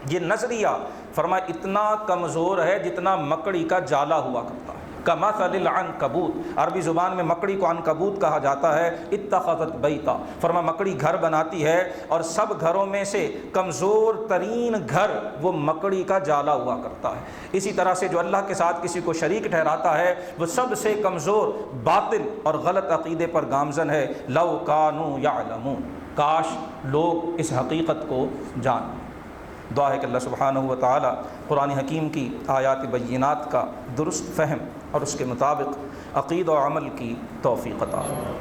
یہ نظریہ فرمایا اتنا کمزور ہے جتنا مکڑی کا جالا ہوا کرتا ہے۔ کمثل العنکبوت، عربی زبان میں مکڑی کو عنکبوت کہا جاتا ہے۔ اتخذت بیتا، فرمایا مکڑی گھر بناتی ہے اور سب گھروں میں سے کمزور ترین گھر وہ مکڑی کا جالا ہوا کرتا ہے۔ اسی طرح سے جو اللہ کے ساتھ کسی کو شریک ٹھہراتا ہے وہ سب سے کمزور باطل اور غلط عقیدے پر گامزن ہے۔ لو کانوا یعلمون، کاش لوگ اس حقیقت کو جانیں۔ دعا ہے کہ اللہ سبحانہ و تعالی قرآن حکیم کی آیات بینات کا درست فہم اور اس کے مطابق عقیدہ و عمل کی توفیق عطا فرمائے۔